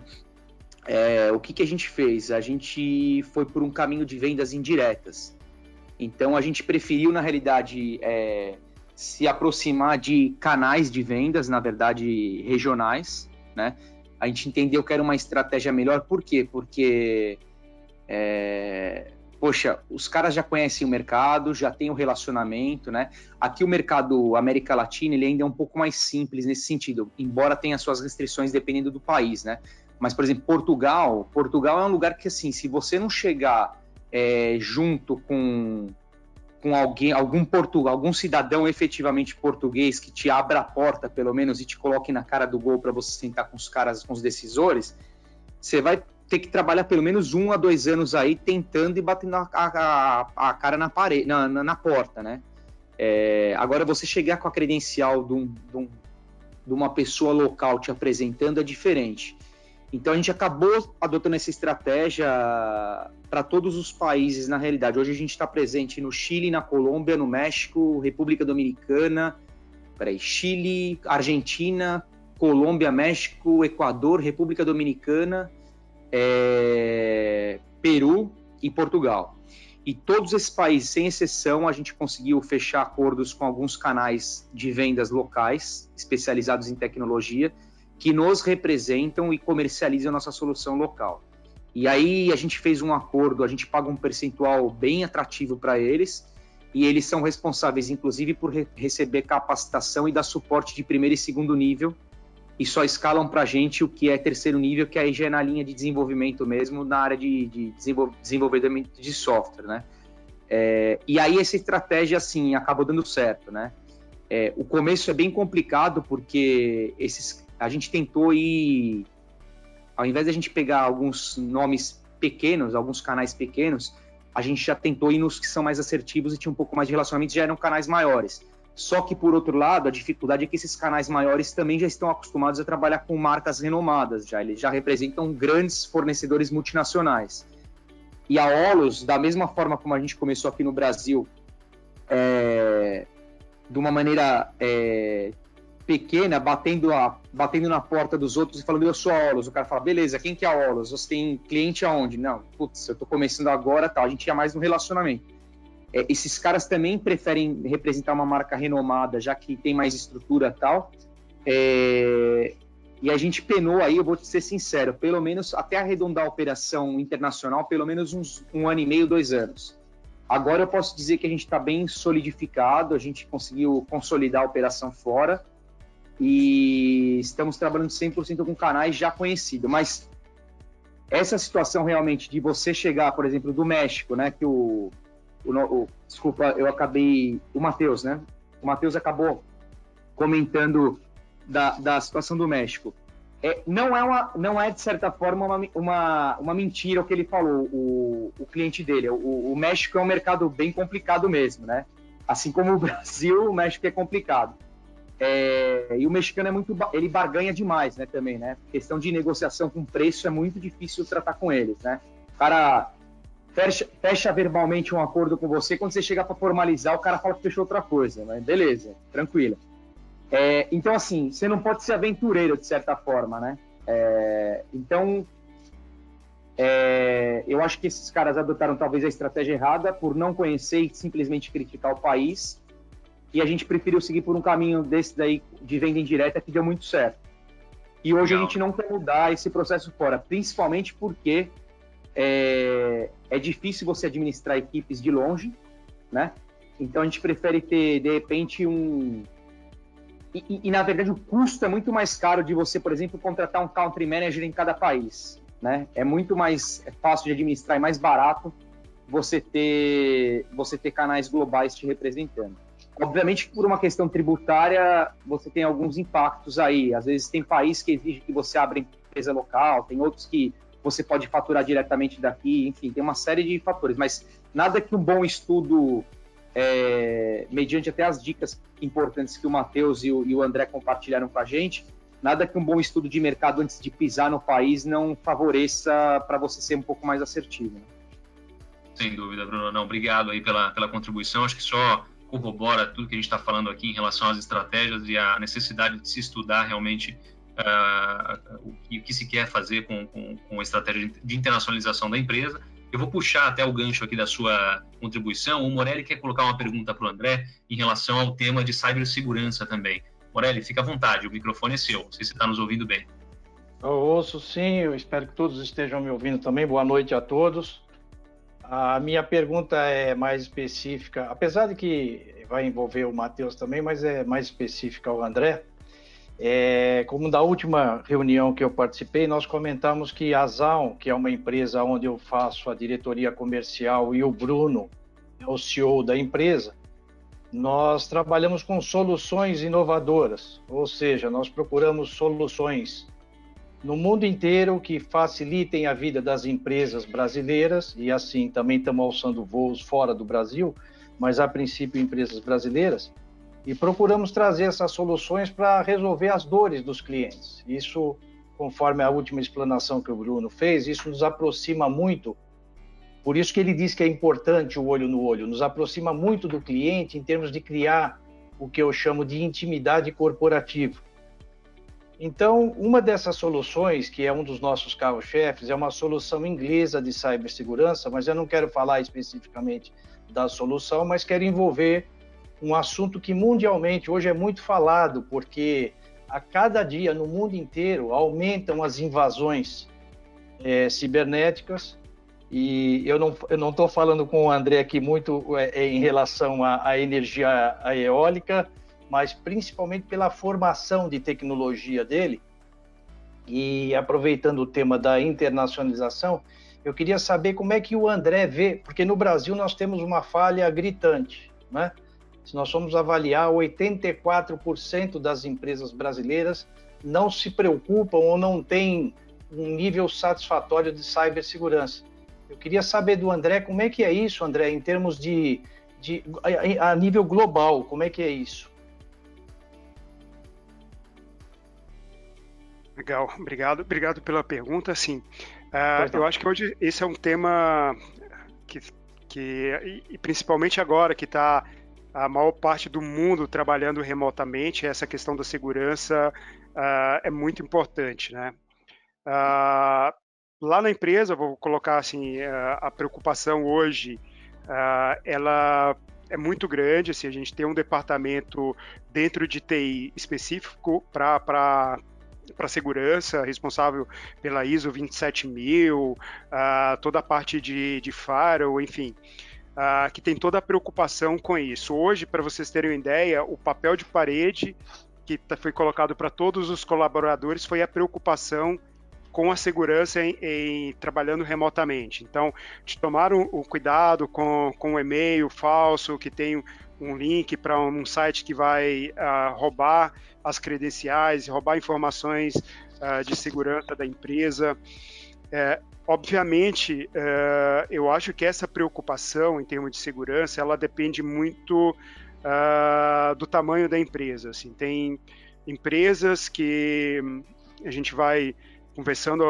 O que a gente fez? A gente foi por um caminho de vendas indiretas. Então, a gente preferiu, na realidade, se aproximar de canais de vendas, na verdade, regionais, né? A gente entendeu que era uma estratégia melhor. Por quê? Porque poxa, os caras já conhecem o mercado, já tem o relacionamento, né? Aqui o mercado América Latina, ele ainda é um pouco mais simples nesse sentido, embora tenha suas restrições dependendo do país, né? Mas, por exemplo, Portugal é um lugar que, assim, se você não chegar junto com algum cidadão efetivamente português que te abra a porta, pelo menos, e te coloque na cara do gol para você sentar com os decisores, você vai ter que trabalhar pelo menos 1 a 2 anos aí tentando e batendo a cara na parede, na porta, né? Agora, você chegar com a credencial de uma pessoa local te apresentando é diferente. Então, a gente acabou adotando essa estratégia para todos os países, na realidade. Hoje a gente está presente no Chile, na Colômbia, no México, República Dominicana, Chile, Argentina, Colômbia, México, Equador, República Dominicana, Peru e Portugal. E todos esses países, sem exceção, a gente conseguiu fechar acordos com alguns canais de vendas locais, especializados em tecnologia, que nos representam e comercializam a nossa solução local. E aí a gente fez um acordo, a gente paga um percentual bem atrativo para eles, e eles são responsáveis, inclusive, por receber capacitação e dar suporte de primeiro e segundo nível, e só escalam para a gente o que é terceiro nível, que aí já é na linha de desenvolvimento mesmo, na área de desenvolvimento de software, né? E aí essa estratégia, assim, acabou dando certo, né? O começo é bem complicado, porque a gente tentou ir, ao invés de a gente pegar alguns nomes pequenos, alguns canais pequenos, a gente já tentou ir nos que são mais assertivos e tinha um pouco mais de relacionamento, já eram canais maiores. Só que, por outro lado, a dificuldade é que esses canais maiores também já estão acostumados a trabalhar com marcas renomadas, eles já representam grandes fornecedores multinacionais. E a Olos, da mesma forma como a gente começou aqui no Brasil, de uma maneira pequena, batendo na porta dos outros e falando, eu sou a Olos. O cara fala, beleza, quem que é a Olos? Você tem cliente aonde? Não, putz, eu tô começando agora, tal. A gente ia mais no relacionamento. Esses caras também preferem representar uma marca renomada, já que tem mais estrutura e tal. E a gente penou aí, eu vou te ser sincero, pelo menos até arredondar a operação internacional, pelo menos uns 1 ano e meio, 2 anos. Agora eu posso dizer que a gente está bem solidificado, a gente conseguiu consolidar a operação fora, e estamos trabalhando 100% com canais já conhecidos, mas essa situação realmente de você chegar, por exemplo, do México, né, que desculpa, o Matheus, né, o Matheus acabou comentando da situação do México, não é de certa forma uma mentira o que ele falou, o cliente dele, o México é um mercado bem complicado mesmo, né, assim como o Brasil, o México é complicado. E o mexicano ele barganha demais, né, também, né? Questão de negociação com preço é muito difícil tratar com eles, né? O cara fecha verbalmente um acordo com você, quando você chegar para formalizar, o cara fala que fechou outra coisa, mas beleza, tranquilo. Então, assim, você não pode ser aventureiro, de certa forma, né? Então, eu acho que esses caras adotaram talvez a estratégia errada por não conhecer e simplesmente criticar o país, e a gente preferiu seguir por um caminho desse daí de venda indireta que deu muito certo. E hoje a gente não quer mudar esse processo fora, principalmente porque é difícil você administrar equipes de longe, né? Então a gente prefere ter, de repente, E na verdade o custo é muito mais caro de você, por exemplo, contratar um country manager em cada país, né? É muito mais fácil de administrar e mais barato você ter canais globais te representando. Obviamente, por uma questão tributária, você tem alguns impactos aí. Às vezes tem país que exige que você abra empresa local, tem outros que você pode faturar diretamente daqui, enfim, tem uma série de fatores. Mas nada que um bom estudo, mediante até as dicas importantes que o Matheus e o André compartilharam com a gente, nada que um bom estudo de mercado antes de pisar no país não favoreça para você ser um pouco mais assertivo, né? Sem dúvida, Bruno. Não, obrigado aí pela contribuição. Acho que só corrobora tudo que a gente está falando aqui em relação às estratégias e a necessidade de se estudar realmente o que se quer fazer com a estratégia de internacionalização da empresa. Eu vou puxar até o gancho aqui da sua contribuição. O Morelli quer colocar uma pergunta para o André em relação ao tema de cibersegurança também. Morelli, fica à vontade, o microfone é seu. Não sei se você está nos ouvindo bem. Eu ouço sim, eu espero que todos estejam me ouvindo também. Boa noite a todos. A minha pergunta é mais específica, apesar de que vai envolver o Matheus também, mas é mais específica ao André. Como da última reunião que eu participei, nós comentamos que a Zaun, que é uma empresa onde eu faço a diretoria comercial, e o Bruno é o CEO da empresa, nós trabalhamos com soluções inovadoras, ou seja, nós procuramos soluções no mundo inteiro que facilitem a vida das empresas brasileiras, e assim também estamos alçando voos fora do Brasil, mas a princípio empresas brasileiras, e procuramos trazer essas soluções para resolver as dores dos clientes. Isso, conforme a última explanação que o Bruno fez, isso nos aproxima muito, por isso que ele diz que é importante o olho no olho, nos aproxima muito do cliente em termos de criar o que eu chamo de intimidade corporativa. Então, uma dessas soluções, que é um dos nossos carro-chefes, é uma solução inglesa de cibersegurança, mas eu não quero falar especificamente da solução, mas quero envolver um assunto que mundialmente hoje é muito falado, porque a cada dia no mundo inteiro aumentam as invasões cibernéticas, e eu não estou falando com o André aqui muito em relação à energia eólica, mas principalmente pela formação de tecnologia dele. E aproveitando o tema da internacionalização, eu queria saber como é que o André vê, porque no Brasil nós temos uma falha gritante, né? Se nós formos avaliar, 84% das empresas brasileiras não se preocupam ou não têm um nível satisfatório de cibersegurança. Eu queria saber do André como é que é isso, André, em termos a nível global, como é que é isso? Legal, obrigado pela pergunta. Sim, eu acho que hoje esse é um tema que principalmente agora que está a maior parte do mundo trabalhando remotamente, essa questão da segurança é muito importante, né? Lá na empresa, vou colocar assim, a preocupação hoje, ela é muito grande. Assim, a gente tem um departamento dentro de TI específico para segurança, responsável pela ISO 27000, toda a parte de firewall, enfim, que tem toda a preocupação com isso. Hoje, para vocês terem uma ideia, o papel de parede que foi colocado para todos os colaboradores foi a preocupação com a segurança em trabalhando remotamente. Então, de tomar o cuidado com um e-mail falso que tem um link para um site que vai roubar as credenciais, roubar informações de segurança da empresa. Obviamente, eu acho que essa preocupação em termos de segurança, ela depende muito do tamanho da empresa. Assim, tem empresas que a gente vai conversando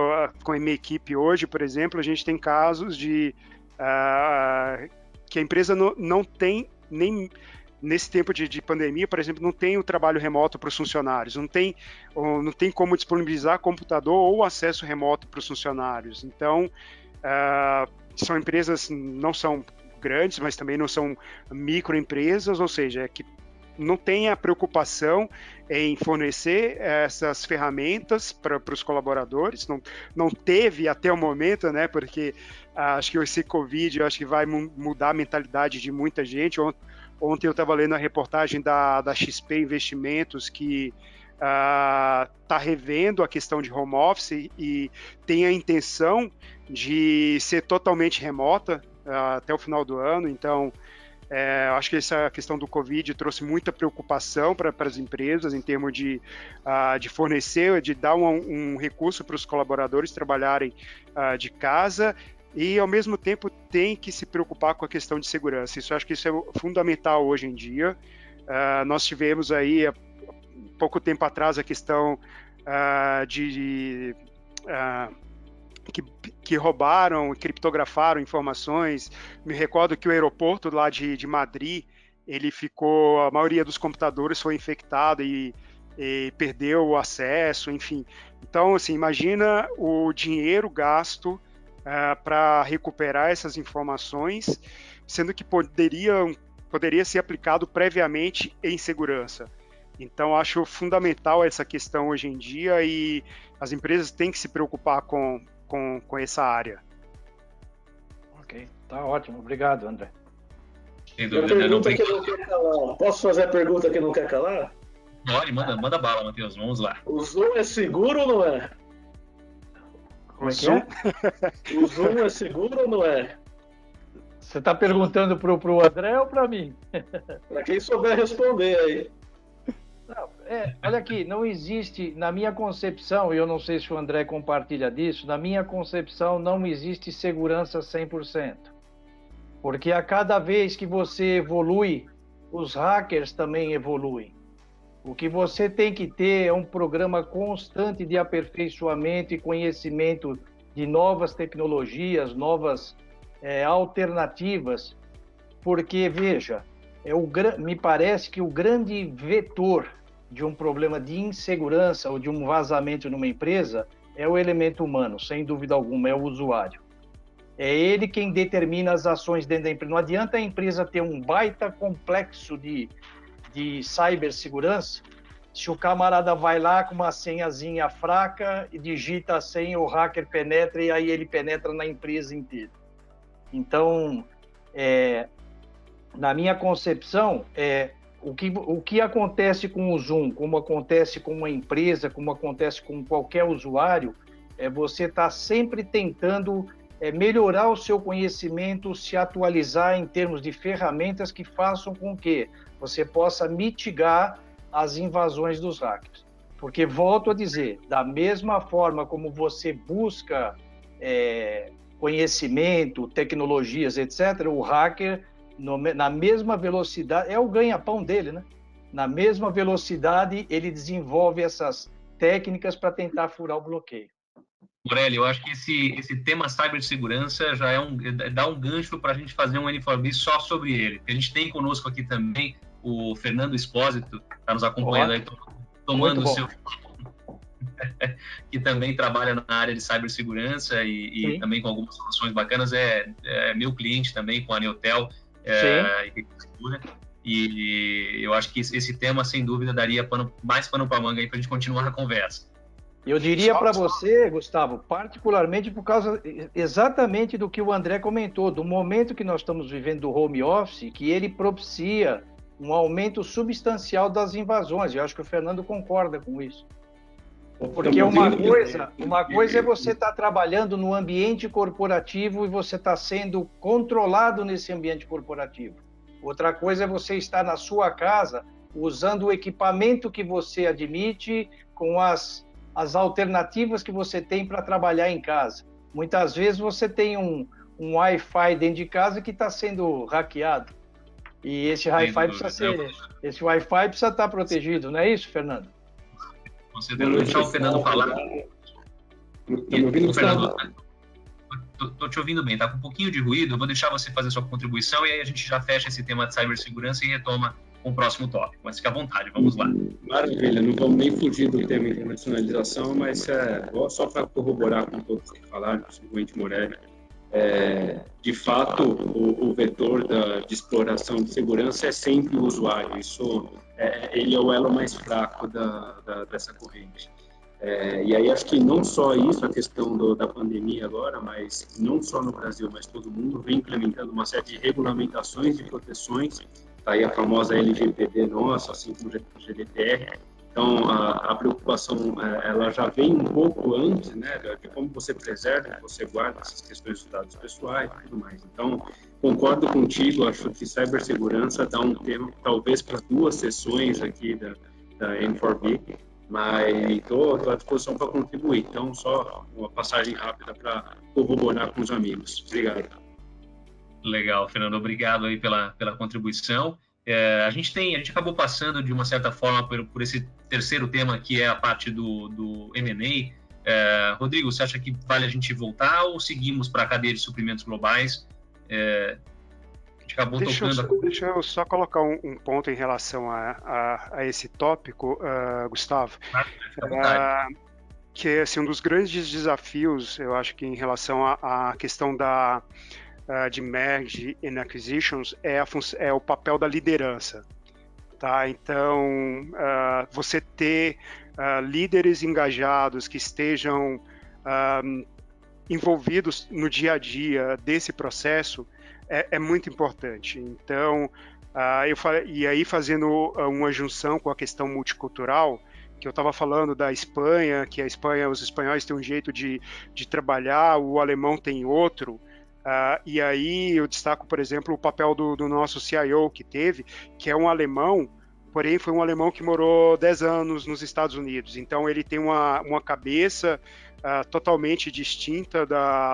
com a minha equipe hoje, por exemplo, a gente tem casos de que a empresa não tem nem nesse tempo de pandemia, por exemplo, não tem o trabalho remoto para os funcionários, não tem como disponibilizar computador ou acesso remoto para os funcionários. Então, são empresas, não são grandes, mas também não são microempresas, ou seja, que não tem a preocupação em fornecer essas ferramentas para os colaboradores, não teve até o momento, né, porque acho que esse Covid acho que vai mudar a mentalidade de muita gente. Ontem eu estava lendo a reportagem da XP Investimentos, que está revendo a questão de home office e tem a intenção de ser totalmente remota até o final do ano. Então, acho que essa questão do Covid trouxe muita preocupação para as empresas em termos de fornecer, de dar um recurso para os colaboradores trabalharem de casa, e ao mesmo tempo tem que se preocupar com a questão de segurança. Acho que isso é fundamental hoje em dia. Nós tivemos aí há pouco tempo atrás a questão que roubaram, criptografaram informações. Me recordo que o aeroporto lá de Madrid, a maioria dos computadores foi infectada e perdeu o acesso, enfim. Então, assim, imagina o dinheiro gasto para recuperar essas informações, sendo que poderia ser aplicado previamente em segurança. Então, acho fundamental essa questão hoje em dia, e as empresas têm que se preocupar com essa área. Ok. Tá ótimo, obrigado, André. Sem dúvida, pergunta que não quer calar. Posso fazer a pergunta que não quer calar? Pode, manda bala, Matheus, vamos lá. O Zoom é seguro ou não é? Como é que é? O Zoom é seguro ou não é? Você está perguntando pro André ou para mim? Para quem souber responder aí. Não, olha aqui, não existe, na minha concepção, e eu não sei se o André compartilha disso, na minha concepção não existe segurança 100%. Porque a cada vez que você evolui, os hackers também evoluem. O que você tem que ter é um programa constante de aperfeiçoamento e conhecimento de novas tecnologias, novas alternativas, porque, veja, me parece que o grande vetor de um problema de insegurança ou de um vazamento numa empresa é o elemento humano, sem dúvida alguma, é o usuário. É ele quem determina as ações dentro da empresa. Não adianta a empresa ter um baita complexo de cibersegurança se o camarada vai lá com uma senhazinha fraca e digita a senha, o hacker penetra e aí ele penetra na empresa inteira. Então, na minha concepção, o que acontece com o Zoom, como acontece com uma empresa, como acontece com qualquer usuário, você está sempre tentando melhorar o seu conhecimento, se atualizar em termos de ferramentas que façam com que você possa mitigar as invasões dos hackers. Porque, volto a dizer, da mesma forma como você busca conhecimento, tecnologias, etc., o hacker, na mesma velocidade, é o ganha-pão dele, né? Na mesma velocidade, ele desenvolve essas técnicas para tentar furar o bloqueio. Morelli, eu acho que esse tema cibersegurança já dá um gancho para a gente fazer um N4B só sobre ele. A gente tem conosco aqui também o Fernando Espósito, está nos acompanhando aí, tomando o seu... que também trabalha na área de cibersegurança e também com algumas soluções bacanas, é meu cliente também com a Neotel e eu acho que esse tema, sem dúvida, daria mais pano para manga aí para a gente continuar a conversa. Eu diria para você, Gustavo, particularmente por causa exatamente do que o André comentou, do momento que nós estamos vivendo do home office, que ele propicia um aumento substancial das invasões. Eu acho que o Fernando concorda com isso. Porque uma coisa é você estar trabalhando no ambiente corporativo e você está sendo controlado nesse ambiente corporativo. Outra coisa é você estar na sua casa usando o equipamento que você admite com as alternativas que você tem para trabalhar em casa. Muitas vezes você tem um Wi-Fi dentro de casa que está sendo hackeado. E esse Wi-Fi precisa estar protegido, não é isso, Fernando? Você deve deixar o Fernando falar. Tá me ouvindo, Fernando? Estou te ouvindo bem, tá com um pouquinho de ruído. Eu vou deixar você fazer sua contribuição e aí a gente já fecha esse tema de cibersegurança e retoma com o próximo tópico. Mas fica à vontade, vamos lá. Maravilha, não vamos nem fugir do tema internacionalização, mas só para corroborar com todos que falaram, principalmente Morelli, de fato, o vetor de exploração de segurança é sempre o usuário. Ele é o elo mais fraco dessa corrente. E aí acho que não só isso, a questão da pandemia agora, mas não só no Brasil, mas todo mundo vem implementando uma série de regulamentações de proteções. Tá aí a famosa LGPD nossa, assim como o GDPR. Então, a preocupação, ela já vem um pouco antes, né, de como você preserva, você guarda essas questões dos dados pessoais e tudo mais. Então, concordo contigo, acho que cibersegurança dá um tema, talvez para 2 sessões aqui da N4B, mas estou à disposição para contribuir. Então, só uma passagem rápida para corroborar com os amigos. Obrigado. Legal, Fernando, obrigado aí pela contribuição. A gente acabou passando de uma certa forma por esse terceiro tema, que é a parte do M&A. Rodrigo, você acha que vale a gente voltar ou seguimos para a cadeia de suprimentos globais? A gente acabou tocando... Deixa eu só colocar um ponto em relação a esse tópico, Gustavo. Que assim, um dos grandes desafios, eu acho que em relação à questão de merge and acquisitions é o papel da liderança, tá? Então, você ter líderes engajados que estejam envolvidos no dia a dia desse processo é muito importante. Então, e aí fazendo uma junção com a questão multicultural, que eu estava falando da Espanha, que a Espanha, os espanhóis têm um jeito de trabalhar, o alemão tem outro, e aí eu destaco, por exemplo, o papel do nosso CIO que é um alemão, porém foi um alemão que morou 10 anos nos Estados Unidos, então ele tem uma cabeça totalmente distinta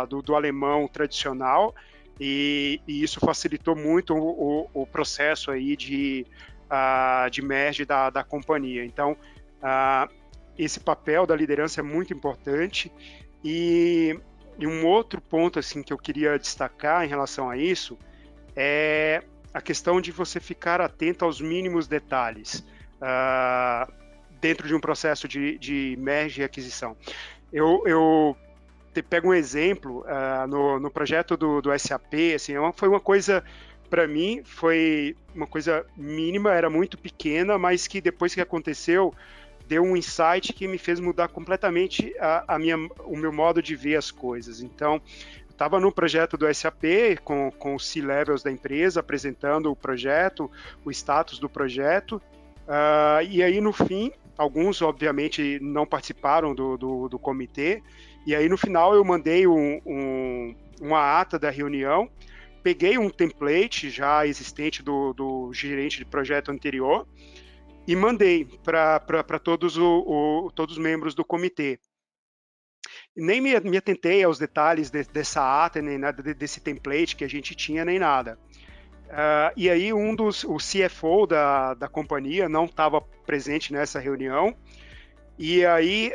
do alemão tradicional, e isso facilitou muito o processo aí de merge da companhia. Então, esse papel da liderança é muito importante, e um outro ponto assim, que eu queria destacar em relação a isso é a questão de você ficar atento aos mínimos detalhes dentro de um processo de merge e aquisição. Eu pego um exemplo no projeto do SAP, assim, foi uma coisa, para mim, foi uma coisa mínima, era muito pequena, mas que depois que aconteceu, deu um insight que me fez mudar completamente o meu modo de ver as coisas. Então, eu estava no projeto do SAP, com os C-levels da empresa, apresentando o projeto, o status do projeto, e aí, no fim, alguns, obviamente, não participaram do comitê, e aí, no final, eu mandei uma ata da reunião, peguei um template já existente do gerente de projeto anterior, e mandei para todos os membros do comitê. Nem me atentei aos detalhes dessa ata, nem nada desse template que a gente tinha, nem nada. E aí o CFO da companhia não estava presente nessa reunião, e aí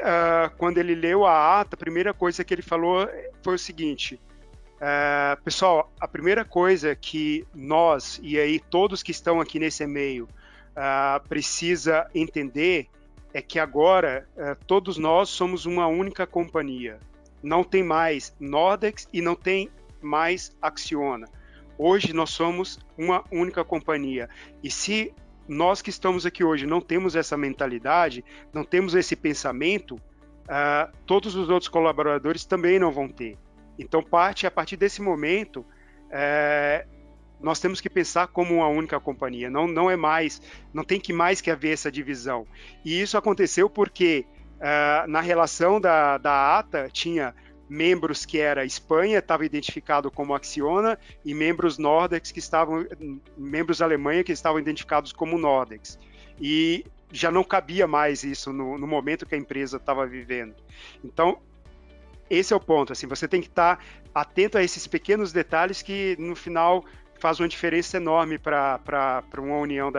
quando ele leu a ata, a primeira coisa que ele falou foi o seguinte: pessoal, a primeira coisa que nós, e aí todos que estão aqui nesse e-mail, precisa entender é que agora todos nós somos uma única companhia. Não tem mais Nordex e não tem mais Acciona. Hoje nós somos uma única companhia. E se nós que estamos aqui hoje não temos essa mentalidade, não temos esse pensamento, todos os outros colaboradores também não vão ter. Então, a partir desse momento, nós temos que pensar como uma única companhia, não tem que mais que haver essa divisão. E isso aconteceu porque na relação da ata tinha membros que era Espanha, estava identificado como Acciona, e membros Nordex membros Alemanha que estavam identificados como Nordex. E já não cabia mais isso no momento que a empresa estava vivendo. Então, esse é o ponto, assim, você tem que estar atento a esses pequenos detalhes que no final faz uma diferença enorme para uma união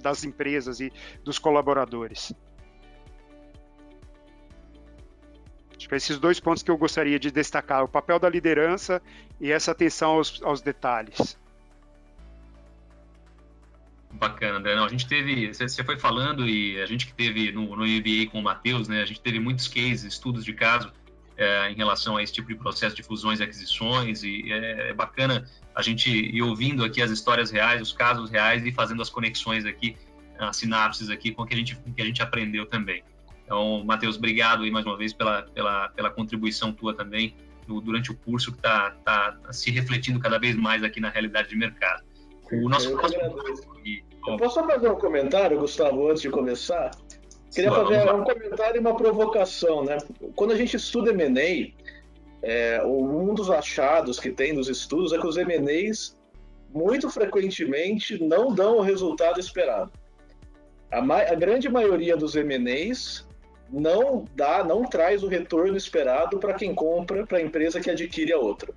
das empresas e dos colaboradores. Acho que esses dois pontos que eu gostaria de destacar, o papel da liderança e essa atenção aos detalhes. Bacana, André. Não, a gente teve, você foi falando, e a gente que teve no MBA com o Matheus, né, a gente teve muitos cases, estudos de caso em relação a esse tipo de processo de fusões e aquisições, e é bacana a gente ir ouvindo aqui as histórias reais, os casos reais, e fazendo as conexões aqui, as sinapses aqui com o que a gente aprendeu também. Então, Matheus, obrigado aí mais uma vez pela contribuição tua também durante o curso, que está se refletindo cada vez mais aqui na realidade de mercado. O nosso Eu posso só fazer um comentário, Gustavo, antes de começar? Queria fazer um comentário e uma provocação, né? Quando a gente estuda M&A, um dos achados que tem dos estudos é que os M&As, muito frequentemente, não dão o resultado esperado. A grande maioria dos M&As não traz o retorno esperado para quem compra, para a empresa que adquire a outra.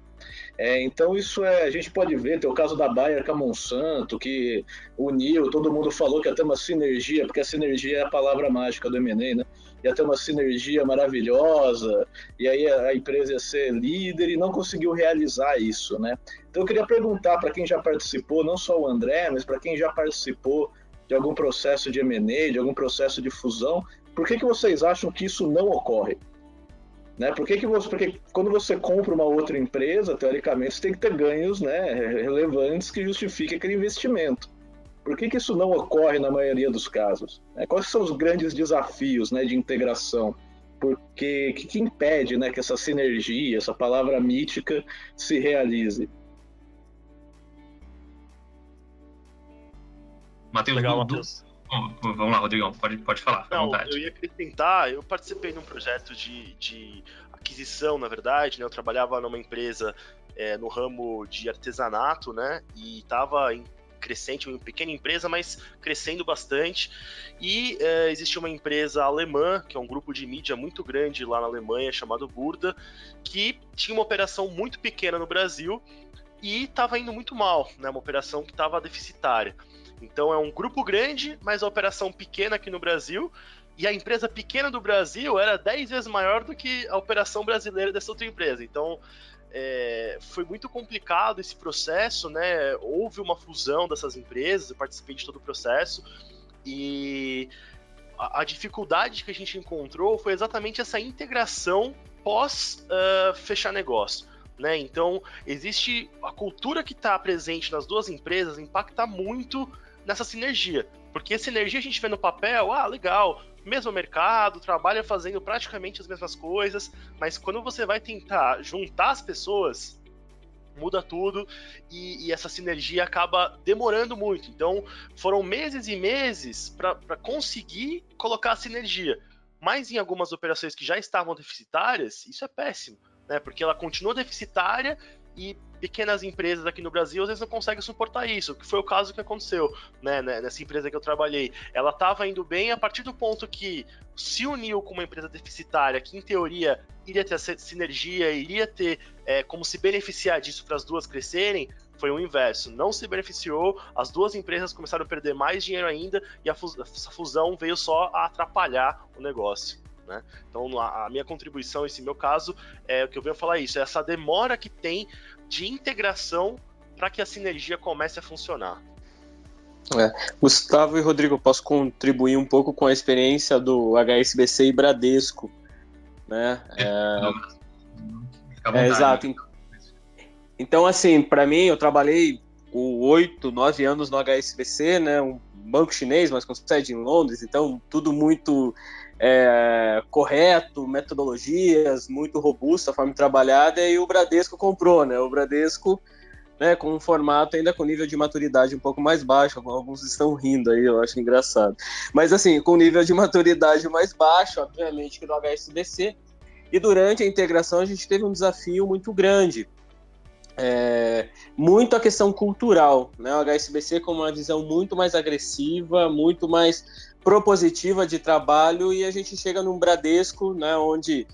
Então isso a gente pode ver, tem o caso da Bayer com a Monsanto, que uniu, todo mundo falou que ia ter uma sinergia, porque a sinergia é a palavra mágica do M&A, né? Ia ter uma sinergia maravilhosa, e aí a empresa ia ser líder e não conseguiu realizar isso, né? Então eu queria perguntar para quem já participou, não só o André, mas para quem já participou de algum processo de M&A, de algum processo de fusão, por que vocês acham que isso não ocorre? Né? Porque quando você compra uma outra empresa, teoricamente, você tem que ter ganhos, né, relevantes que justifiquem aquele investimento. Por que isso não ocorre na maioria dos casos? Quais são os grandes desafios, né, de integração? Porque o que impede, né, que essa sinergia, essa palavra mítica, se realize? Matheus, Legal, Matheus. Vamos lá, Rodrigão, pode falar, fica à vontade. Eu ia acrescentar, eu participei de um projeto de aquisição, na verdade, né? Eu trabalhava numa empresa no ramo de artesanato, né? E estava crescente, uma pequena empresa, mas crescendo bastante. E existia uma empresa alemã, que é um grupo de mídia muito grande lá na Alemanha, chamado Burda, que tinha uma operação muito pequena no Brasil e estava indo muito mal, né? Uma operação que estava deficitária. Então é um grupo grande, mas a operação pequena aqui no Brasil, e a empresa pequena do Brasil era 10 vezes maior do que a operação brasileira dessa outra empresa. Então foi muito complicado esse processo, né? Houve uma fusão dessas empresas, eu participei de todo o processo, e a dificuldade que a gente encontrou foi exatamente essa integração pós fechar negócio. Né? Então, existe a cultura que está presente nas duas empresas impacta muito nessa sinergia, porque essa sinergia a gente vê no papel, legal, mesmo mercado, trabalha fazendo praticamente as mesmas coisas, mas quando você vai tentar juntar as pessoas, muda tudo e essa sinergia acaba demorando muito. Então, foram meses e meses para conseguir colocar a sinergia, mas em algumas operações que já estavam deficitárias, isso é péssimo. Né, porque ela continua deficitária e pequenas empresas aqui no Brasil às vezes não conseguem suportar isso, que foi o caso que aconteceu, né, nessa empresa que eu trabalhei. Ela estava indo bem a partir do ponto que se uniu com uma empresa deficitária, que em teoria iria ter sinergia, iria ter como se beneficiar disso para as duas crescerem, foi o inverso. Não se beneficiou, as duas empresas começaram a perder mais dinheiro ainda e essa fusão veio só a atrapalhar o negócio. Né? Então a minha contribuição, esse meu caso, o que eu venho falar isso, é essa demora que tem de integração para que a sinergia comece a funcionar. Gustavo e Rodrigo, posso contribuir um pouco com a experiência do HSBC e Bradesco, né? Exato. Então, assim, para mim, eu trabalhei 8, 9 anos no HSBC, né? Um banco chinês, mas com sede em Londres, então tudo muito correto, metodologias, muito robusta a forma de trabalhada, e o Bradesco comprou, né? O Bradesco, né, com um formato ainda com nível de maturidade um pouco mais baixo, alguns estão rindo aí, eu acho engraçado, mas assim, com nível de maturidade mais baixo, obviamente, que no HSBC, e durante a integração a gente teve um desafio muito grande, muito a questão cultural, né? O HSBC com uma visão muito mais agressiva, muito mais propositiva de trabalho, e a gente chega num Bradesco, né, onde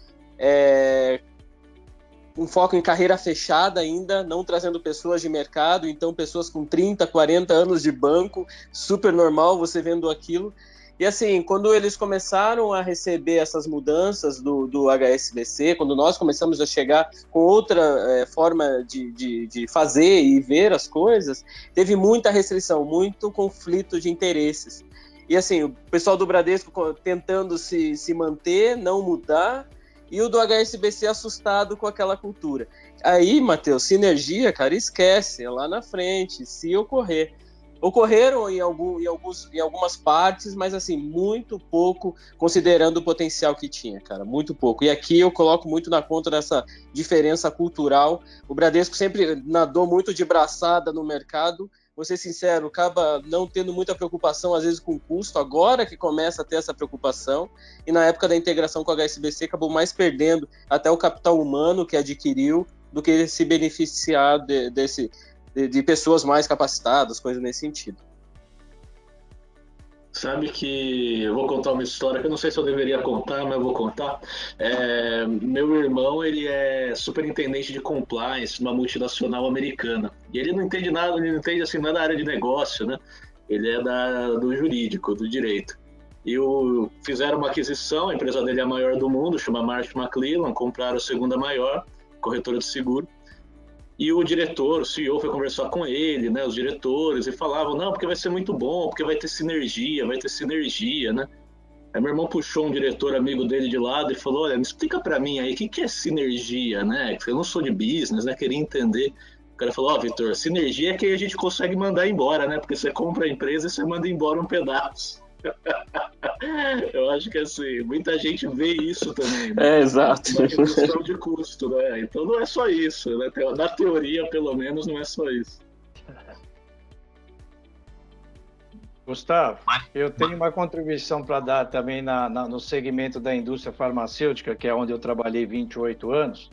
um foco em carreira fechada ainda, não trazendo pessoas de mercado, então pessoas com 30, 40 anos de banco, super normal você vendo aquilo. E assim, quando eles começaram a receber essas mudanças do HSBC, quando nós começamos a chegar com outra forma de fazer e ver as coisas, teve muita restrição, muito conflito de interesses. E assim, o pessoal do Bradesco tentando se manter, não mudar, e o do HSBC assustado com aquela cultura. Aí, Matheus, sinergia, cara, esquece, é lá na frente, se ocorrer. Ocorreram em algumas partes, mas assim, muito pouco, considerando o potencial que tinha, cara, muito pouco. E aqui eu coloco muito na conta dessa diferença cultural. O Bradesco sempre nadou muito de braçada no mercado, vou ser sincero, acaba não tendo muita preocupação, às vezes, com o custo, agora que começa a ter essa preocupação, e na época da integração com o HSBC acabou mais perdendo até o capital humano que adquiriu, do que se beneficiar de pessoas mais capacitadas, coisas nesse sentido. Sabe que eu vou contar uma história que eu não sei se eu deveria contar, mas eu vou contar. Meu irmão, ele é superintendente de compliance numa multinacional americana. E ele não entende nada, ele não entende assim, nada da área de negócio, né? Ele é do jurídico, do direito. E fizeram uma aquisição, a empresa dele é a maior do mundo, chama Marsh McLellan, compraram a segunda maior, corretora de seguro. E o diretor, o CEO, foi conversar com ele, né, os diretores, e falavam, não, porque vai ser muito bom, porque vai ter sinergia, né? Aí meu irmão puxou um diretor amigo dele de lado e falou, olha, me explica pra mim aí, o que é sinergia, né? Eu não sou de business, né, queria entender. O cara falou, Vitor, sinergia é que a gente consegue mandar embora, né? Porque você compra a empresa e você manda embora um pedaço. Eu acho que assim, muita gente vê isso também, né? Exato. Uma redução de custo, né? Então não é só isso, né? Na teoria, pelo menos, não é só isso. Gustavo, eu tenho uma contribuição para dar também no segmento da indústria farmacêutica, que é onde eu trabalhei 28 anos,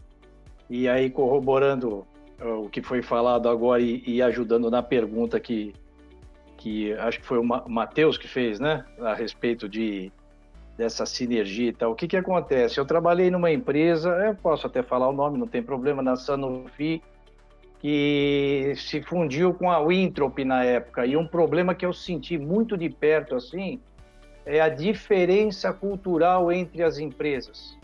e aí corroborando o que foi falado agora e ajudando na pergunta que acho que foi o Matheus que fez, né, a respeito dessa sinergia e tal. O que acontece? Eu trabalhei numa empresa, eu posso até falar o nome, não tem problema, na Sanofi, que se fundiu com a Winthrop na época. E um problema que eu senti muito de perto, assim, é a diferença cultural entre as empresas.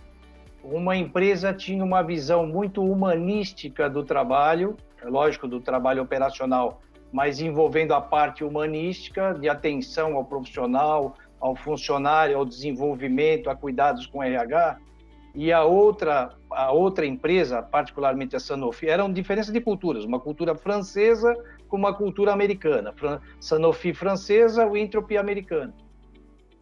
Uma empresa tinha uma visão muito humanística do trabalho, é lógico, do trabalho operacional, mas envolvendo a parte humanística, de atenção ao profissional, ao funcionário, ao desenvolvimento, a cuidados com RH. E a outra empresa, particularmente a Sanofi, eram diferenças de culturas, uma cultura francesa com uma cultura americana. Sanofi francesa, Winthrop americana.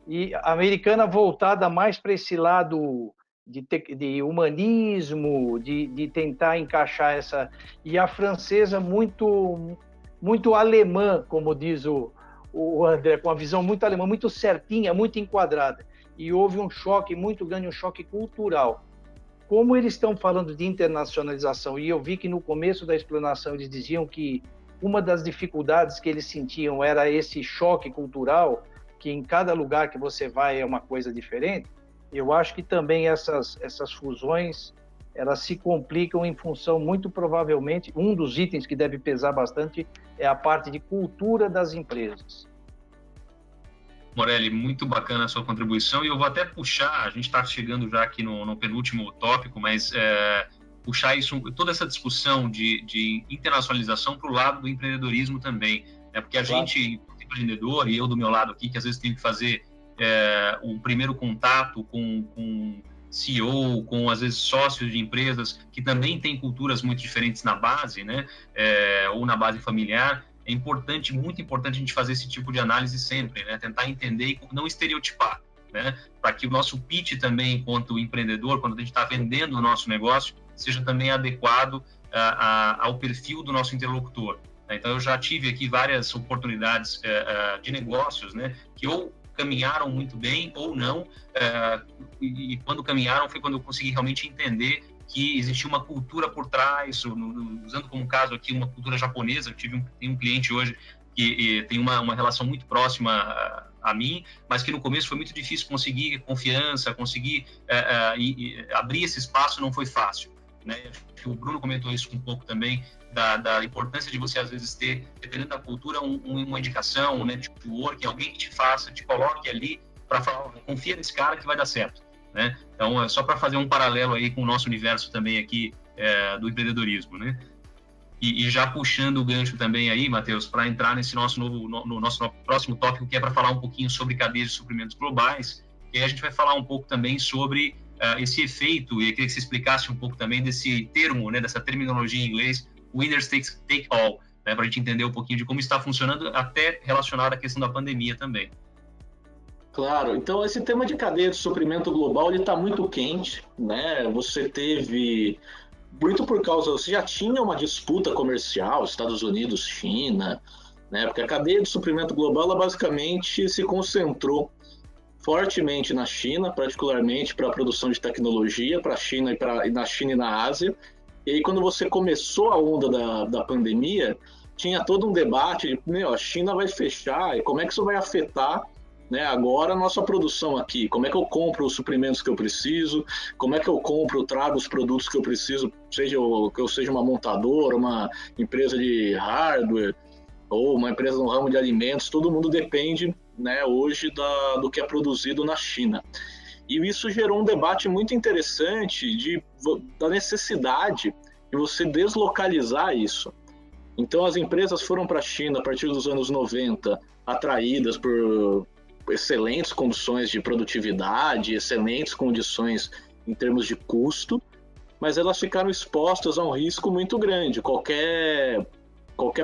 E a americana voltada mais para esse lado de humanismo, de tentar encaixar essa... E a francesa muito, muito alemã, como diz o André, com uma visão muito alemã, muito certinha, muito enquadrada. E houve um choque muito grande, um choque cultural. Como eles estão falando de internacionalização, e eu vi que no começo da explanação eles diziam que uma das dificuldades que eles sentiam era esse choque cultural, que em cada lugar que você vai é uma coisa diferente, eu acho que também essas fusões, elas se complicam em função, muito provavelmente, um dos itens que deve pesar bastante é a parte de cultura das empresas. Morelli, muito bacana a sua contribuição, e eu vou até puxar, a gente está chegando já aqui no penúltimo tópico, mas puxar isso, toda essa discussão de internacionalização para o lado do empreendedorismo também, né? Porque a gente, empreendedor, e eu do meu lado aqui, que às vezes tenho que fazer o primeiro contato com CEO, com às vezes sócios de empresas que também têm culturas muito diferentes na base, né? Ou na base familiar. É importante, muito importante a gente fazer esse tipo de análise sempre, né? Tentar entender e não estereotipar, né? Para que o nosso pitch também, enquanto empreendedor, quando a gente está vendendo o nosso negócio, seja também adequado ao perfil do nosso interlocutor. Então, eu já tive aqui várias oportunidades de negócios, né? Que ou caminharam muito bem ou não, e quando caminharam foi quando eu consegui realmente entender que existia uma cultura por trás, usando como caso aqui uma cultura japonesa. Eu tenho um cliente hoje que tem uma relação muito próxima a mim, mas que no começo foi muito difícil conseguir confiança, conseguir abrir esse espaço, não foi fácil, né? O Bruno comentou isso um pouco também, da importância de você às vezes ter, dependendo da cultura, uma indicação, um network, alguém que te coloque ali para falar, confia nesse cara que vai dar certo, né? Então, só para fazer um paralelo aí com o nosso universo também aqui do empreendedorismo, né? E já puxando o gancho também aí, Matheus, para entrar nesse nosso próximo tópico, que é para falar um pouquinho sobre cadeias de suprimentos globais, e aí a gente vai falar um pouco também sobre esse efeito, e eu queria que você explicasse um pouco também desse termo, né, dessa terminologia em inglês, winners take all, né, para a gente entender um pouquinho de como está funcionando, até relacionado à questão da pandemia também. Claro, então esse tema de cadeia de suprimento global, ele está muito quente, né? Você teve, muito por causa, você já tinha uma disputa comercial, Estados Unidos, China, né? Porque a cadeia de suprimento global, ela basicamente se concentrou fortemente na China, particularmente para a produção de tecnologia, para a China na China e na Ásia. E aí, quando você começou a onda da pandemia, tinha todo um debate de, a China vai fechar, e como é que isso vai afetar, né, agora a nossa produção aqui? Como é que eu compro os suprimentos que eu preciso? Como é que eu trago os produtos que eu preciso, seja que eu seja uma montadora, uma empresa de hardware, ou uma empresa no ramo de alimentos? Todo mundo depende, né, hoje do que é produzido na China. E isso gerou um debate muito interessante da necessidade de você deslocalizar isso. Então, as empresas foram para a China a partir dos anos 90, atraídas por excelentes condições de produtividade, excelentes condições em termos de custo, mas elas ficaram expostas a um risco muito grande. Qualquer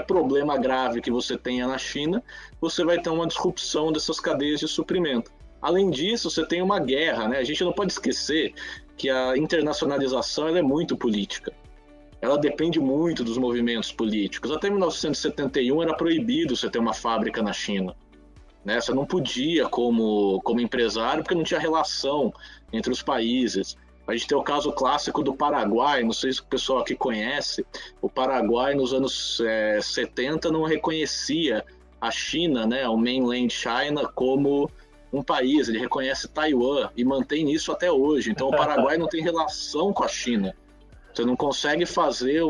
problema grave que você tenha na China, você vai ter uma disrupção dessas cadeias de suprimento. Além disso, você tem uma guerra, né? A gente não pode esquecer que a internacionalização ela é muito política. Ela depende muito dos movimentos políticos. Até 1971 era proibido você ter uma fábrica na China, né? Você não podia como empresário, porque não tinha relação entre os países. A gente tem o caso clássico do Paraguai, não sei se o pessoal aqui conhece. O Paraguai, nos anos 70, não reconhecia a China, né, o mainland China, como um país. Ele reconhece Taiwan e mantém isso até hoje. Então, o Paraguai não tem relação com a China. Você não consegue fazer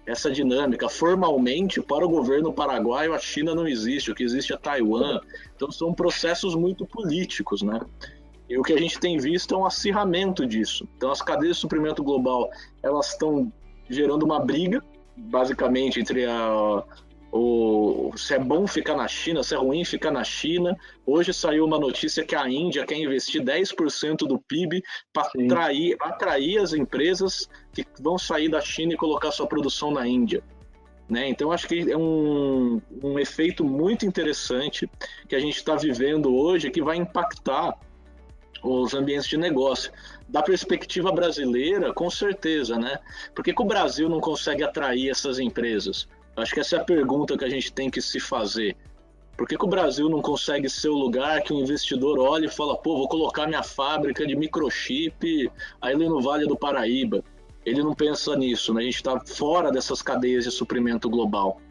essa dinâmica. Formalmente, para o governo paraguaio, a China não existe. O que existe é Taiwan. Então, são processos muito políticos, né? E o que a gente tem visto é um acirramento disso. Então, as cadeias de suprimento global, elas estão gerando uma briga, basicamente, entre se é bom ficar na China, se é ruim ficar na China. Hoje saiu uma notícia que a Índia quer investir 10% do PIB para atrair as empresas que vão sair da China e colocar sua produção na Índia. Né? Então, acho que é um efeito muito interessante que a gente está vivendo hoje, que vai impactar os ambientes de negócio. Da perspectiva brasileira, com certeza, né? Por que o Brasil não consegue atrair essas empresas? Acho que essa é a pergunta que a gente tem que se fazer. Por que o Brasil não consegue ser o lugar que o investidor olha e fala, pô, vou colocar minha fábrica de microchip ali no Vale do Paraíba? Ele não pensa nisso, né? A gente está fora dessas cadeias de suprimento global.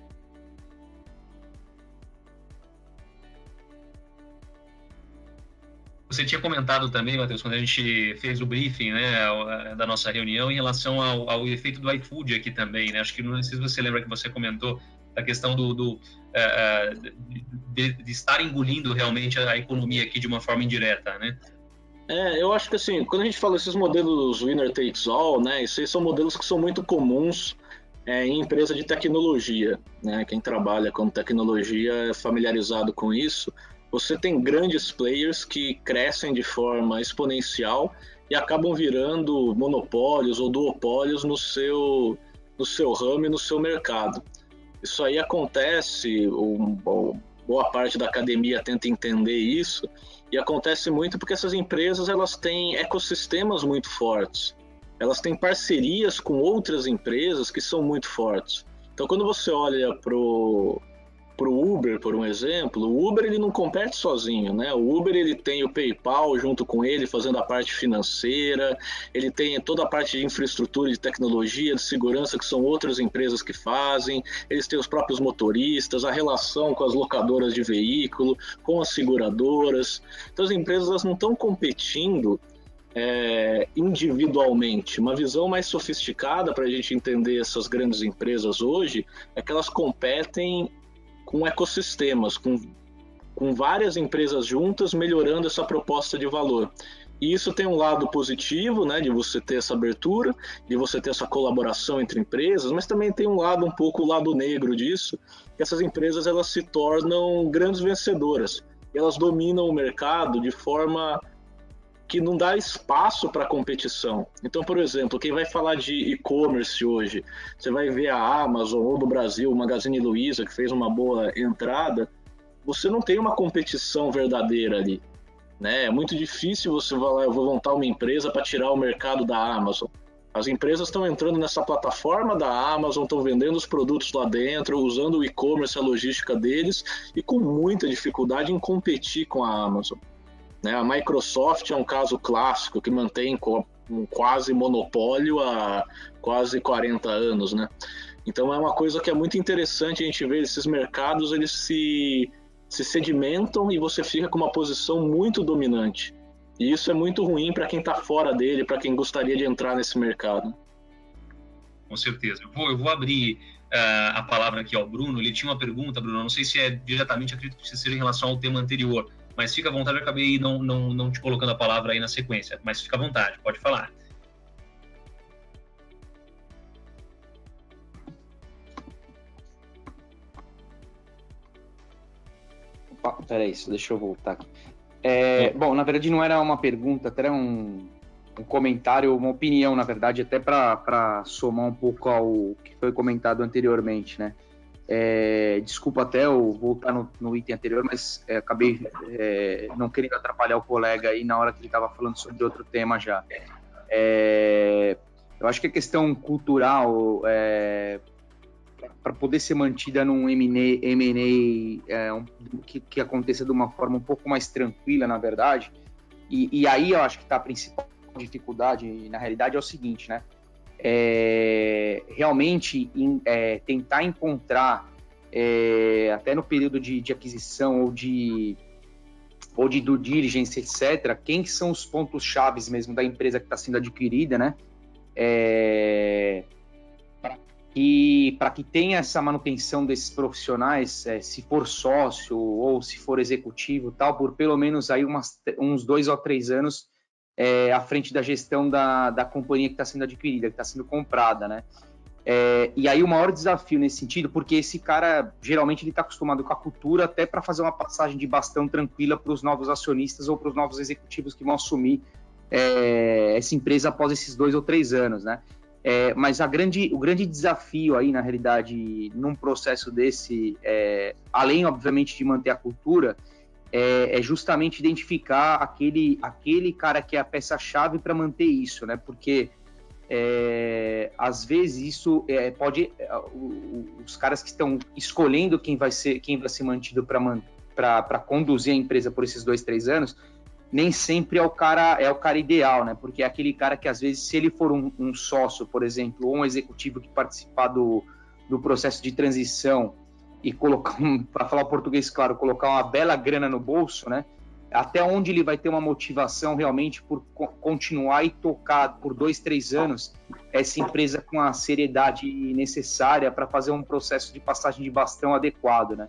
Você tinha comentado também, Matheus, quando a gente fez o briefing, né, da nossa reunião, em relação ao efeito do iFood aqui também, né? Acho que não sei se você lembra que você comentou da questão de estar engolindo realmente a economia aqui de uma forma indireta, né? Eu acho que assim, quando a gente fala esses modelos winner takes all, né, esses são modelos que são muito comuns em empresa de tecnologia, né? Quem trabalha com tecnologia é familiarizado com isso. Você tem grandes players que crescem de forma exponencial e acabam virando monopólios ou duopólios no seu ramo e no seu mercado. Isso aí acontece, boa parte da academia tenta entender isso, e acontece muito porque essas empresas elas têm ecossistemas muito fortes. Elas têm parcerias com outras empresas que são muito fortes. Então, quando você olha para o Uber, por um exemplo, o Uber ele não compete sozinho, né? O Uber ele tem o PayPal junto com ele fazendo a parte financeira, ele tem toda a parte de infraestrutura, de tecnologia, de segurança que são outras empresas que fazem, eles têm os próprios motoristas, a relação com as locadoras de veículo, com as seguradoras. Então as empresas elas não estão competindo individualmente. Uma visão mais sofisticada para a gente entender essas grandes empresas hoje é que elas competem com ecossistemas, com várias empresas juntas melhorando essa proposta de valor. E isso tem um lado positivo, né, de você ter essa abertura, de você ter essa colaboração entre empresas, mas também tem um lado, um pouco o lado negro disso, que essas empresas elas se tornam grandes vencedoras. E elas dominam o mercado de forma que não dá espaço para competição. Então, por exemplo, quem vai falar de e-commerce hoje, você vai ver a Amazon ou do Brasil, o Magazine Luiza, que fez uma boa entrada, você não tem uma competição verdadeira ali. Né? É muito difícil você falar, eu vou montar uma empresa para tirar o mercado da Amazon. As empresas estão entrando nessa plataforma da Amazon, estão vendendo os produtos lá dentro, usando o e-commerce, a logística deles, e com muita dificuldade em competir com a Amazon. A Microsoft é um caso clássico que mantém um quase monopólio há quase 40 anos, né? Então é uma coisa que é muito interessante a gente ver esses mercados, eles se sedimentam e você fica com uma posição muito dominante. E isso é muito ruim para quem está fora dele, para quem gostaria de entrar nesse mercado. Com certeza. Eu vou abrir a palavra aqui ao Bruno. Ele tinha uma pergunta, Bruno, não sei se é diretamente, acredito que seja em relação ao tema anterior, mas fica à vontade, eu acabei não te colocando a palavra aí na sequência, mas fica à vontade, pode falar. Opa, peraí, deixa eu voltar aqui. Bom, na verdade não era uma pergunta, até era um comentário, uma opinião, na verdade, até para somar um pouco ao que foi comentado anteriormente, né? Desculpa até eu voltar no item anterior, mas acabei não querendo atrapalhar o colega aí na hora que ele estava falando sobre outro tema já. Eu acho que a questão cultural, para poder ser mantida num M&A que aconteça de uma forma um pouco mais tranquila, na verdade. E aí eu acho que está a principal dificuldade, na realidade, é o seguinte, né? Realmente tentar encontrar, até no período de aquisição ou de due diligence, etc., quem são os pontos chaves mesmo da empresa que está sendo adquirida, né? Para que tenha essa manutenção desses profissionais, se for sócio ou se for executivo, tal, por pelo menos aí uns 2 ou 3 anos à frente da gestão da companhia que está sendo adquirida, que está sendo comprada, né? E aí o maior desafio nesse sentido, porque esse cara, geralmente, ele está acostumado com a cultura até para fazer uma passagem de bastão tranquila para os novos acionistas ou para os novos executivos que vão assumir essa empresa após esses 2 ou 3 anos, né? Mas o grande desafio aí, na realidade, num processo desse, além, obviamente, de manter a cultura, é justamente identificar aquele cara que é a peça-chave para manter isso, né? Porque às vezes isso os caras que estão escolhendo quem vai ser mantido para conduzir a empresa por esses 2, 3 anos, nem sempre é o cara ideal, né? Porque é aquele cara que, às vezes, se ele for um sócio, por exemplo, ou um executivo que participar do processo de transição e colocar, para falar português claro, colocar uma bela grana no bolso, né? Até onde ele vai ter uma motivação realmente por continuar e tocar por 2, 3 anos essa empresa com a seriedade necessária para fazer um processo de passagem de bastão adequado, né?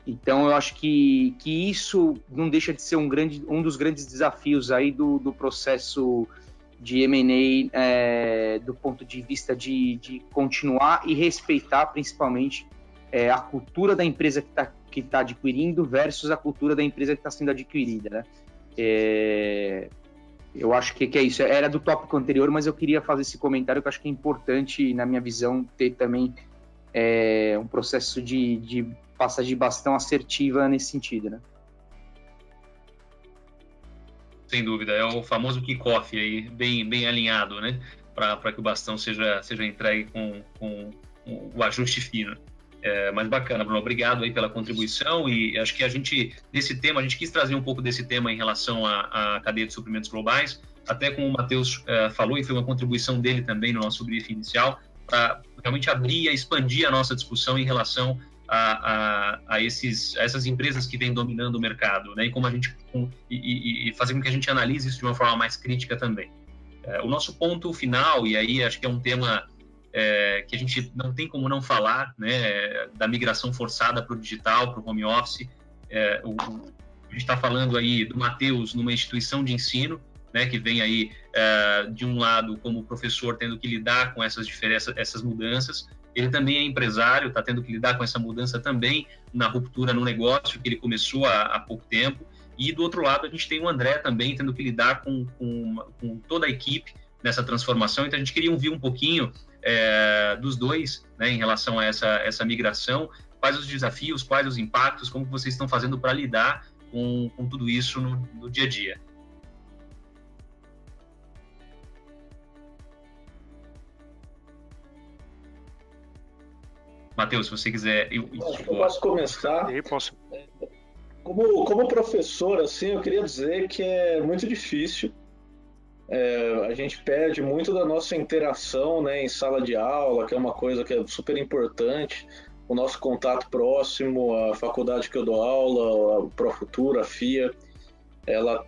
Então, eu acho que isso não deixa de ser um dos grandes desafios aí do processo de M&A, do ponto de vista de continuar e respeitar, principalmente, a cultura da empresa que tá adquirindo versus a cultura da empresa que está sendo adquirida, né? Eu acho que é isso. Era do tópico anterior, mas eu queria fazer esse comentário que eu acho que é importante, na minha visão, ter também um processo de passagem de bastão assertiva nesse sentido, né? Sem dúvida, é o famoso kickoff aí, bem alinhado, né? Para que o bastão seja entregue com o ajuste fino. Mas bacana, Bruno, obrigado aí pela contribuição, e acho que nesse tema, a gente quis trazer um pouco desse tema em relação à cadeia de suprimentos globais, até como o Matheus falou, e foi uma contribuição dele também no nosso briefing inicial, para realmente abrir e expandir a nossa discussão em relação a essas empresas que vêm dominando o mercado, né? E como e fazer com que a gente analise isso de uma forma mais crítica também. O nosso ponto final, e aí acho que é um tema que a gente não tem como não falar, né, da migração forçada para o digital, para o home office. A gente está falando aí do Matheus numa instituição de ensino, né, que vem aí de um lado como professor tendo que lidar com essas diferenças, essas mudanças. Ele também é empresário, está tendo que lidar com essa mudança também na ruptura no negócio que ele começou há pouco tempo. E do outro lado a gente tem o André também tendo que lidar com toda a equipe nessa transformação. Então a gente queria ouvir um pouquinho dos dois, né, em relação a essa migração, quais os desafios, quais os impactos, como vocês estão fazendo para lidar com tudo isso no dia a dia. Matheus, se você quiser... Eu posso começar? Eu posso. Como professor, assim, eu queria dizer que é muito difícil. A gente perde muito da nossa interação, né, em sala de aula, que é uma coisa que é super importante. O nosso contato próximo, a faculdade que eu dou aula, a Profuturo, a FIA, ela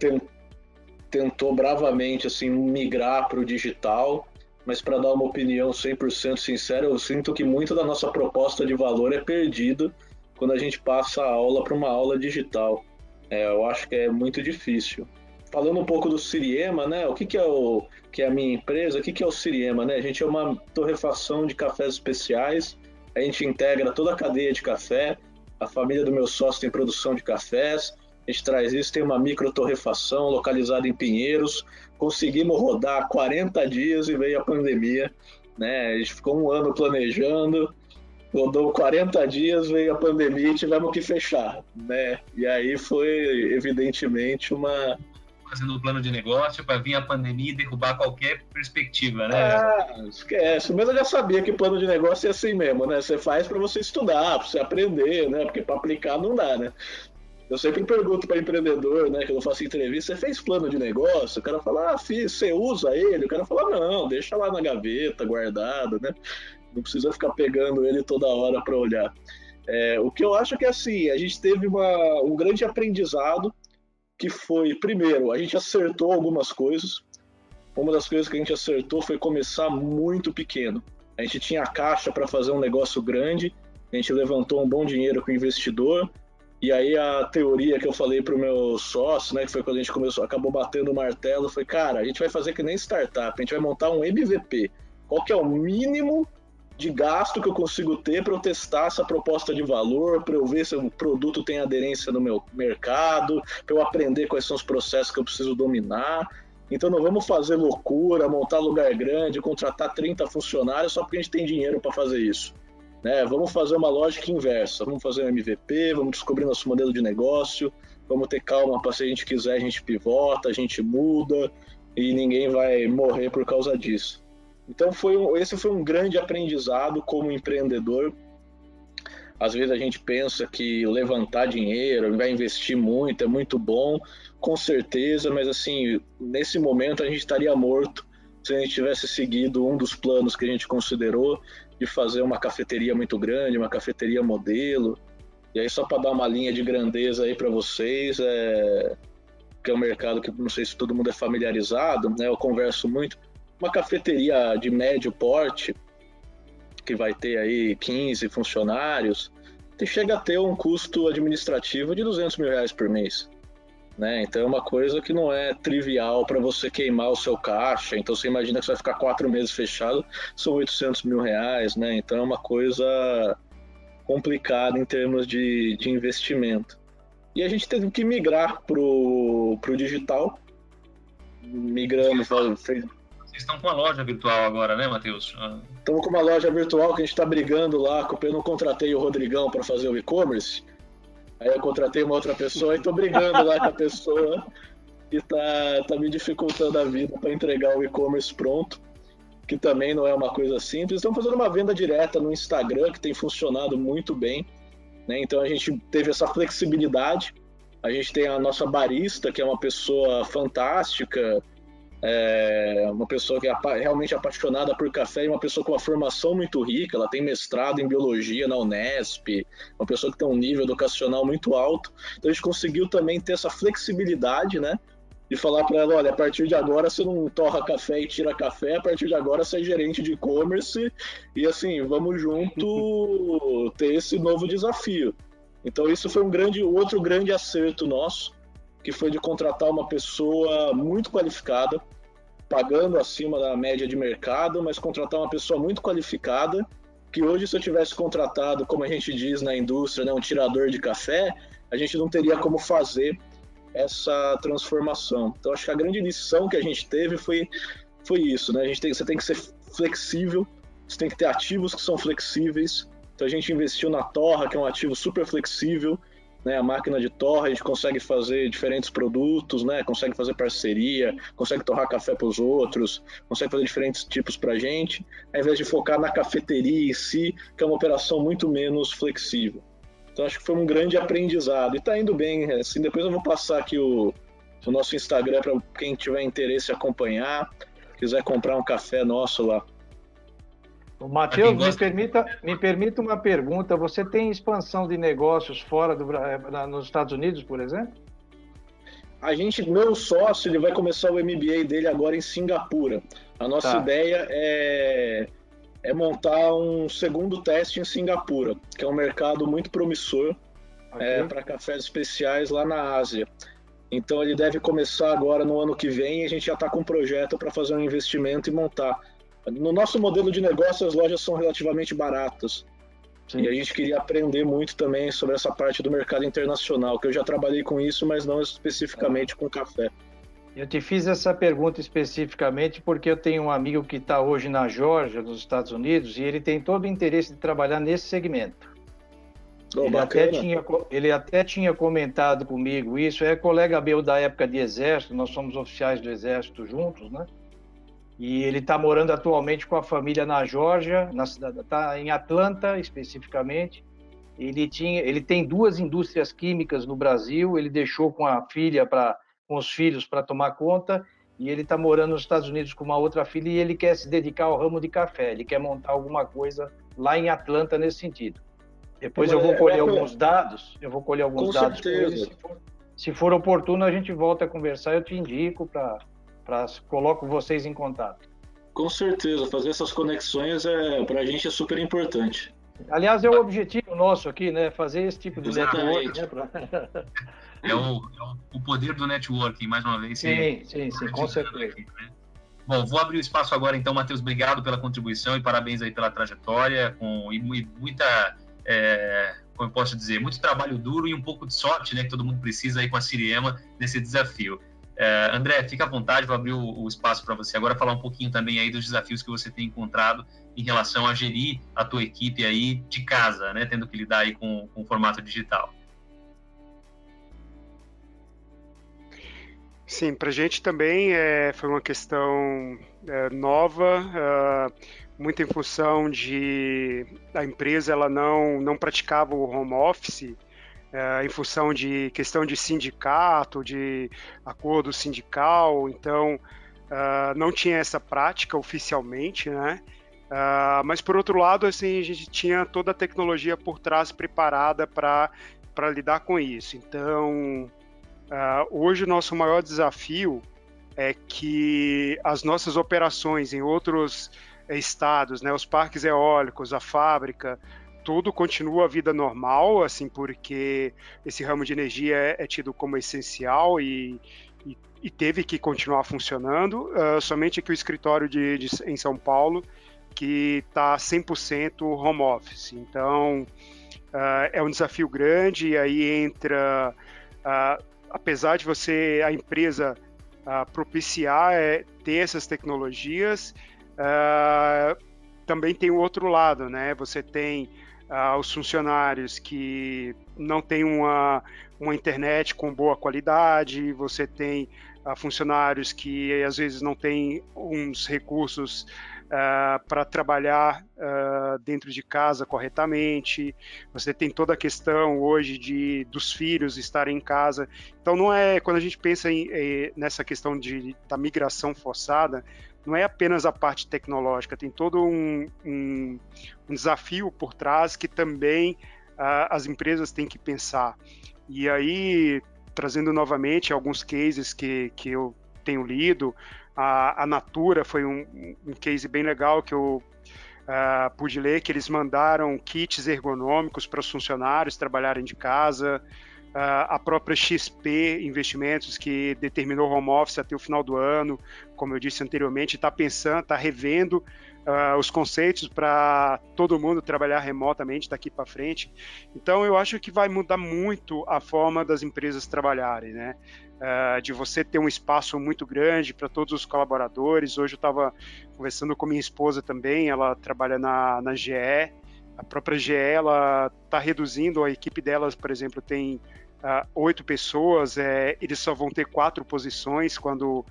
tentou bravamente assim, migrar para o digital, mas para dar uma opinião 100% sincera, eu sinto que muito da nossa proposta de valor é perdido quando a gente passa a aula para uma aula digital. Eu acho que é muito difícil. Falando um pouco do Siriema, né? O que é a minha empresa? O que é o Siriema, né? A gente é uma torrefação de cafés especiais. A gente integra toda a cadeia de café. A família do meu sócio tem produção de cafés. A gente traz isso, tem uma micro-torrefação localizada em Pinheiros. Conseguimos rodar 40 dias e veio a pandemia, né? A gente ficou 1 ano planejando, rodou 40 dias, veio a pandemia e tivemos que fechar, né? E aí foi, evidentemente, uma fazendo o plano de negócio para vir a pandemia e derrubar qualquer perspectiva, né? Esquece. Mas eu já sabia que plano de negócio é assim mesmo, né? Você faz para você estudar, para você aprender, né? Porque para aplicar não dá, né? Eu sempre pergunto para empreendedor, né? Que eu faço entrevista, você fez plano de negócio? O cara fala, fiz, você usa ele? O cara fala, não, deixa lá na gaveta, guardado, né? Não precisa ficar pegando ele toda hora para olhar. O que eu acho que é assim, a gente teve um grande aprendizado, que foi, primeiro, a gente acertou algumas coisas. Uma das coisas que a gente acertou foi começar muito pequeno. A gente tinha a caixa para fazer um negócio grande, a gente levantou um bom dinheiro com o investidor, e aí a teoria que eu falei para o meu sócio, né, que foi quando a gente acabou batendo o martelo, foi, cara, a gente vai fazer que nem startup, a gente vai montar um MVP. Qual que é o mínimo de gasto que eu consigo ter para eu testar essa proposta de valor, para eu ver se o produto tem aderência no meu mercado, para eu aprender quais são os processos que eu preciso dominar. Então não vamos fazer loucura, montar lugar grande, contratar 30 funcionários só porque a gente tem dinheiro para fazer isso. Né? Vamos fazer uma lógica inversa, vamos fazer um MVP, vamos descobrir nosso modelo de negócio, vamos ter calma para se a gente quiser a gente pivota, a gente muda e ninguém vai morrer por causa disso. Então esse foi um grande aprendizado como empreendedor. Às vezes a gente pensa que levantar dinheiro, vai investir muito, é muito bom, com certeza, mas assim, nesse momento a gente estaria morto se a gente tivesse seguido um dos planos que a gente considerou de fazer uma cafeteria muito grande, uma cafeteria modelo. E aí só para dar uma linha de grandeza aí para vocês, que é um mercado que não sei se todo mundo é familiarizado, né? Eu converso muito. Uma cafeteria de médio porte, que vai ter aí 15 funcionários, chega a ter um custo administrativo de R$200 mil por mês. Né? Então é uma coisa que não é trivial para você queimar o seu caixa. Então você imagina que você vai ficar 4 meses fechado, são R$800 mil, né? Então é uma coisa complicada em termos de investimento. E a gente teve que migrar pro digital. Migramos, Vocês estão com uma loja virtual agora, né, Matheus? Estamos com uma loja virtual que a gente está brigando lá. Eu não contratei o Rodrigão para fazer o e-commerce. Aí eu contratei uma outra pessoa e estou brigando lá com a pessoa que tá me dificultando a vida para entregar o e-commerce pronto, que também não é uma coisa simples. Estamos fazendo uma venda direta no Instagram, que tem funcionado muito bem, né? Então a gente teve essa flexibilidade. A gente tem a nossa barista, que é uma pessoa fantástica, uma pessoa que é realmente apaixonada por café e uma pessoa com uma formação muito rica. Ela tem mestrado em biologia na Unesp, uma pessoa que tem um nível educacional muito alto. Então a gente conseguiu também ter essa flexibilidade, né, de falar para ela, olha, a partir de agora você não torra café e tira café, a partir de agora você é gerente de e-commerce e assim, vamos junto ter esse novo desafio. Então isso foi outro grande acerto nosso, que foi de contratar uma pessoa muito qualificada, pagando acima da média de mercado, mas contratar uma pessoa muito qualificada, que hoje, se eu tivesse contratado, como a gente diz na indústria, né, um tirador de café, a gente não teria como fazer essa transformação. Então, acho que a grande lição que a gente teve foi isso, né? Você tem que ser flexível, você tem que ter ativos que são flexíveis. Então, a gente investiu na torra, que é um ativo super flexível, né, a máquina de torra, a gente consegue fazer diferentes produtos, né, consegue fazer parceria, consegue torrar café para os outros, consegue fazer diferentes tipos para a gente, ao invés de focar na cafeteria em si, que é uma operação muito menos flexível. Então acho que foi um grande aprendizado e está indo bem. Assim, depois eu vou passar aqui o nosso Instagram para quem tiver interesse em acompanhar, quiser comprar um café nosso lá. Matheus, me permita uma pergunta. Você tem expansão de negócios fora nos Estados Unidos, por exemplo? Meu sócio, ele vai começar o MBA dele agora em Singapura. A nossa ideia é montar um segundo teste em Singapura, que é um mercado muito promissor para cafés especiais lá na Ásia. Então ele deve começar agora no ano que vem e a gente já está com um projeto para fazer um investimento e montar. No nosso modelo de negócio, as lojas são relativamente baratas. Sim. E a gente queria aprender muito também sobre essa parte do mercado internacional, que eu já trabalhei com isso, mas não especificamente com café. Eu te fiz essa pergunta especificamente porque eu tenho um amigo que está hoje na Geórgia, nos Estados Unidos, e ele tem todo o interesse de trabalhar nesse segmento. Ele até tinha comentado comigo isso, é colega meu da época de Exército, nós somos oficiais do Exército juntos, né? E ele está morando atualmente com a família na Geórgia, está em Atlanta especificamente. Ele tem 2 indústrias químicas no Brasil, ele deixou com com os filhos para tomar conta, e ele está morando nos Estados Unidos com uma outra filha, e ele quer se dedicar ao ramo de café, ele quer montar alguma coisa lá em Atlanta nesse sentido. Depois eu vou colher alguns dados, com ele. Se for oportuno, a gente volta a conversar, eu te indico coloco vocês em contato. Com certeza, fazer essas conexões para a gente é super importante. Aliás, é o objetivo nosso aqui, né? Fazer esse tipo de network. Né? É o poder do networking, mais uma vez. Sim, com certeza. Aqui, né? Bom, vou abrir o espaço agora, então, Matheus, obrigado pela contribuição e parabéns aí pela trajetória, e muita, como eu posso dizer, muito trabalho duro e um pouco de sorte, né, que todo mundo precisa aí com a Siriema nesse desafio. André, fica à vontade, vou abrir o espaço para você agora falar um pouquinho também aí dos desafios que você tem encontrado em relação a gerir a tua equipe aí de casa, né, tendo que lidar aí com o formato digital. Sim, para a gente também foi uma questão nova, muito em função de a empresa ela não praticava o home office, em função de questão de sindicato, de acordo sindical, então não tinha essa prática oficialmente, né? Mas por outro lado, assim, a gente tinha toda a tecnologia por trás preparada para lidar com isso. Então, hoje o nosso maior desafio é que as nossas operações em outros estados, né, os parques eólicos, a fábrica, tudo continua a vida normal, assim, porque esse ramo de energia é tido como essencial e teve que continuar funcionando, somente que o escritório em São Paulo, que está 100% home office. Então, é um desafio grande, e aí entra, apesar de a empresa propiciar ter essas tecnologias, também tem o outro lado, né? Você tem os funcionários que não têm uma internet com boa qualidade, você tem funcionários que às vezes não têm uns recursos para trabalhar dentro de casa corretamente, você tem toda a questão hoje dos filhos estarem em casa. Então não é, quando a gente pensa nessa questão da migração forçada, não é apenas a parte tecnológica, tem todo um desafio por trás que também as empresas têm que pensar. E aí, trazendo novamente alguns cases que eu tenho lido, a Natura foi um case bem legal que eu pude ler, que eles mandaram kits ergonômicos para os funcionários trabalharem de casa. A própria XP Investimentos, que determinou home office até o final do ano, como eu disse anteriormente, está revendo os conceitos para todo mundo trabalhar remotamente daqui para frente. Então, eu acho que vai mudar muito a forma das empresas trabalharem, né? De você ter um espaço muito grande para todos os colaboradores. Hoje eu estava conversando com minha esposa também, ela trabalha na GE. A própria GE está reduzindo, a equipe delas, por exemplo, tem 8 pessoas, eles só vão ter 4 posições quando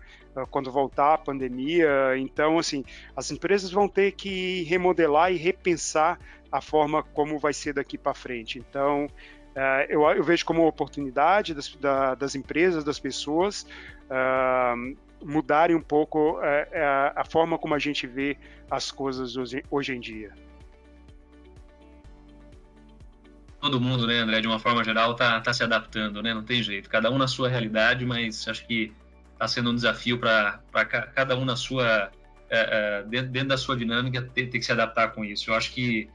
voltar a pandemia. Então, assim, as empresas vão ter que remodelar e repensar a forma como vai ser daqui para frente. Então, eu vejo como oportunidade das empresas, das pessoas, mudarem um pouco a forma como a gente vê as coisas hoje em dia. Todo mundo, né, André, de uma forma geral, tá se adaptando, né? Não tem jeito. Cada um na sua realidade, mas acho que está sendo um desafio para cada um na sua dentro da sua dinâmica ter que se adaptar com isso. Eu acho que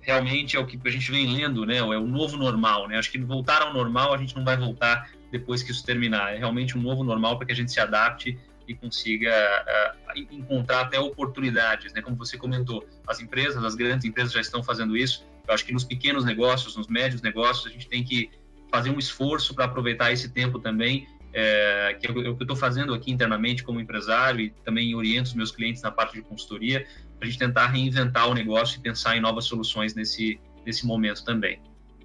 realmente é o que a gente vem lendo, né? É o novo normal, né? Acho que voltar ao normal a gente não vai voltar depois que isso terminar. É realmente um novo normal para que a gente se adapte e consiga encontrar até oportunidades, né? Como você comentou, as empresas, as grandes empresas já estão fazendo isso. Eu acho que nos pequenos negócios, nos médios negócios, a gente tem que fazer um esforço para aproveitar esse tempo também, que é o que eu estou fazendo aqui internamente como empresário e também oriento os meus clientes na parte de consultoria, para a gente tentar reinventar o negócio e pensar em novas soluções nesse nesse momento também.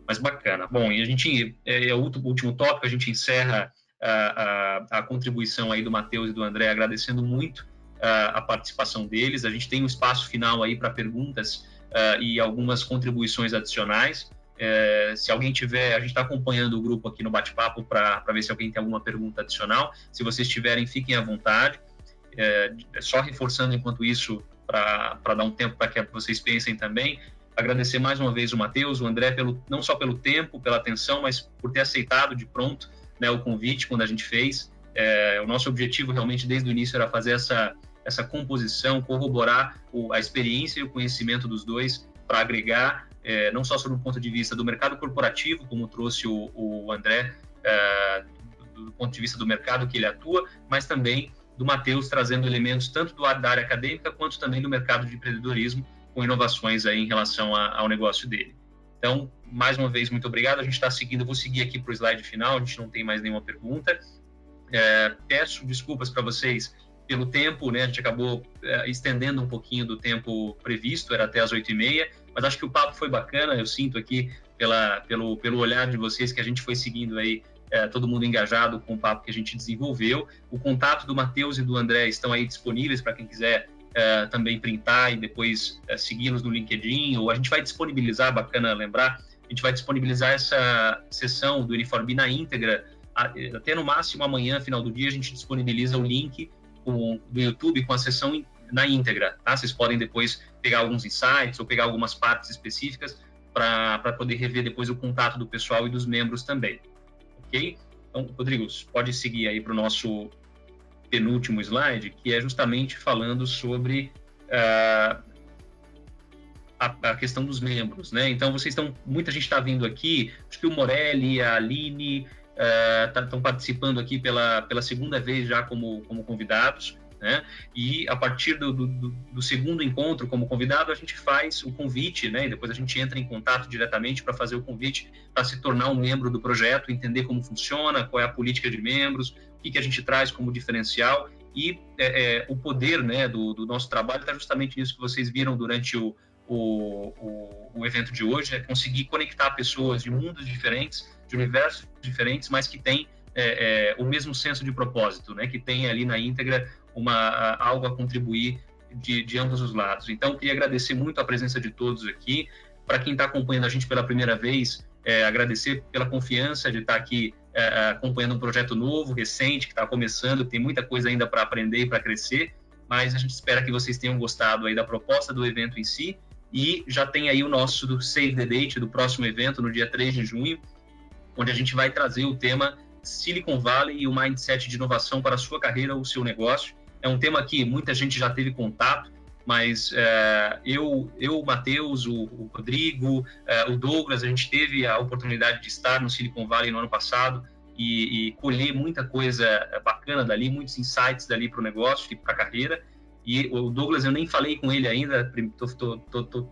Mas bacana. Bom, e a gente, o último tópico, a gente encerra a contribuição aí do Matheus e do André, agradecendo muito a participação deles. A gente tem um espaço final aí para perguntas e algumas contribuições adicionais. Se alguém tiver, a gente está acompanhando o grupo aqui no bate-papo para ver se alguém tem alguma pergunta adicional. Se vocês tiverem, fiquem à vontade. Só reforçando enquanto isso, para dar um tempo para que vocês pensem também, agradecer mais uma vez o Matheus, o André, não só pelo tempo, pela atenção, mas por ter aceitado de pronto, né, o convite quando a gente fez. O nosso objetivo realmente desde o início era fazer essa composição, corroborar a experiência e o conhecimento dos dois para agregar, não só sobre o ponto de vista do mercado corporativo, como trouxe o André, do ponto de vista do mercado que ele atua, mas também do Matheus trazendo elementos tanto da área acadêmica quanto também do mercado de empreendedorismo, com inovações aí em relação ao negócio dele. Então, mais uma vez, muito obrigado. A gente está seguindo, eu vou seguir aqui para o slide final, a gente não tem mais nenhuma pergunta. Peço desculpas para vocês pelo tempo, né? A gente acabou estendendo um pouquinho do tempo previsto, era até as 8h30, mas acho que o papo foi bacana. Eu sinto aqui, pelo olhar de vocês, que a gente foi seguindo aí, todo mundo engajado com o papo que a gente desenvolveu. O contato do Matheus e do André estão aí disponíveis para quem quiser também printar e depois segui-los no LinkedIn, ou a gente vai disponibilizar, bacana lembrar, a gente vai disponibilizar essa sessão do Uniform na íntegra, até no máximo amanhã, final do dia, a gente disponibiliza o link do YouTube com a sessão na íntegra, tá? Vocês podem depois pegar alguns insights ou pegar algumas partes específicas para poder rever depois o contato do pessoal e dos membros também, ok? Então, Rodrigo, pode seguir aí para o nosso penúltimo slide, que é justamente falando sobre a questão dos membros, né? Então, muita gente está vindo aqui, acho que o Morelli, a Aline estão participando aqui pela segunda vez já como convidados, né? E a partir do segundo encontro como convidado, a gente faz o convite, né? E depois a gente entra em contato diretamente para fazer o convite para se tornar um membro do projeto, entender como funciona, qual é a política de membros, o que a gente traz como diferencial, e o poder, né, do nosso trabalho está justamente nisso que vocês viram durante o evento de hoje, é conseguir conectar pessoas de mundos diferentes, de universos diferentes, mas que têm o mesmo senso de propósito, né, que tem ali na íntegra algo a contribuir de ambos os lados. Então, queria agradecer muito a presença de todos aqui. Para quem está acompanhando a gente pela primeira vez, agradecer pela confiança de estar aqui acompanhando um projeto novo, recente, que está começando, tem muita coisa ainda para aprender e para crescer, mas a gente espera que vocês tenham gostado aí da proposta do evento em si, e já tem aí o nosso Save the Date do próximo evento, no dia 3 de junho, onde a gente vai trazer o tema Silicon Valley e o mindset de inovação para a sua carreira ou o seu negócio. É um tema que muita gente já teve contato, mas o Matheus, o Rodrigo, o Douglas, a gente teve a oportunidade de estar no Silicon Valley no ano passado e colher muita coisa bacana dali, muitos insights dali para o negócio e para a carreira. E o Douglas, eu nem falei com ele ainda, estou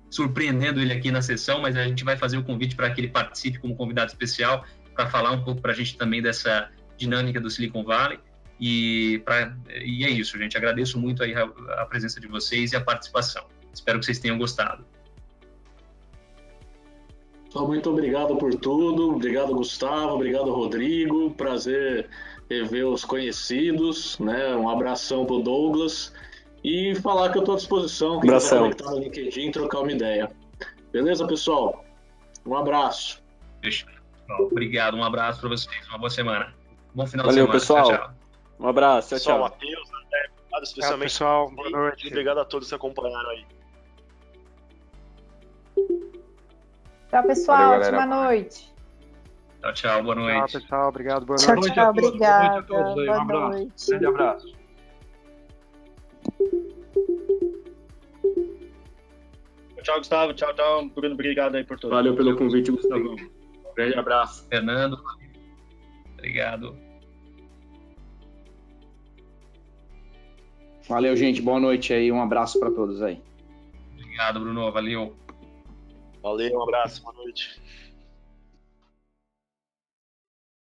surpreendendo ele aqui na sessão, mas a gente vai fazer o convite para que ele participe como convidado especial para falar um pouco para a gente também dessa dinâmica do Silicon Valley. E é isso, gente. Agradeço muito aí a presença de vocês e a participação. Espero que vocês tenham gostado. Muito obrigado por tudo. Obrigado, Gustavo. Obrigado, Rodrigo. Prazer rever os conhecidos, né? Um abração pro Douglas. E falar que eu estou à disposição. Quem quiser conectar no LinkedIn, trocar uma ideia. Beleza, pessoal? Um abraço. Obrigado. Um abraço para vocês. Uma boa semana. Bom final Valeu, de semana. pessoal. Tchau. Um abraço, tchau. Matheus, André, obrigado especialmente. Pessoal, boa noite. Obrigado a todos que acompanharam aí. Tchau, pessoal. Valeu, Ótima noite. Tchau. Boa noite. Tchau, pessoal. Obrigado. Boa Boa noite. noite a todos. Obrigada. Boa noite a todos aí. Um Boa abraço. noite. Grande abraço. Tchau, Gustavo. Tchau, Bruno. Obrigado aí por tudo. Valeu pelo convite, Gustavo. Grande abraço. Fernando. Obrigado. Valeu, gente. Boa noite aí. Um abraço para todos aí. Obrigado, Bruno. Valeu. Valeu, um abraço, boa noite.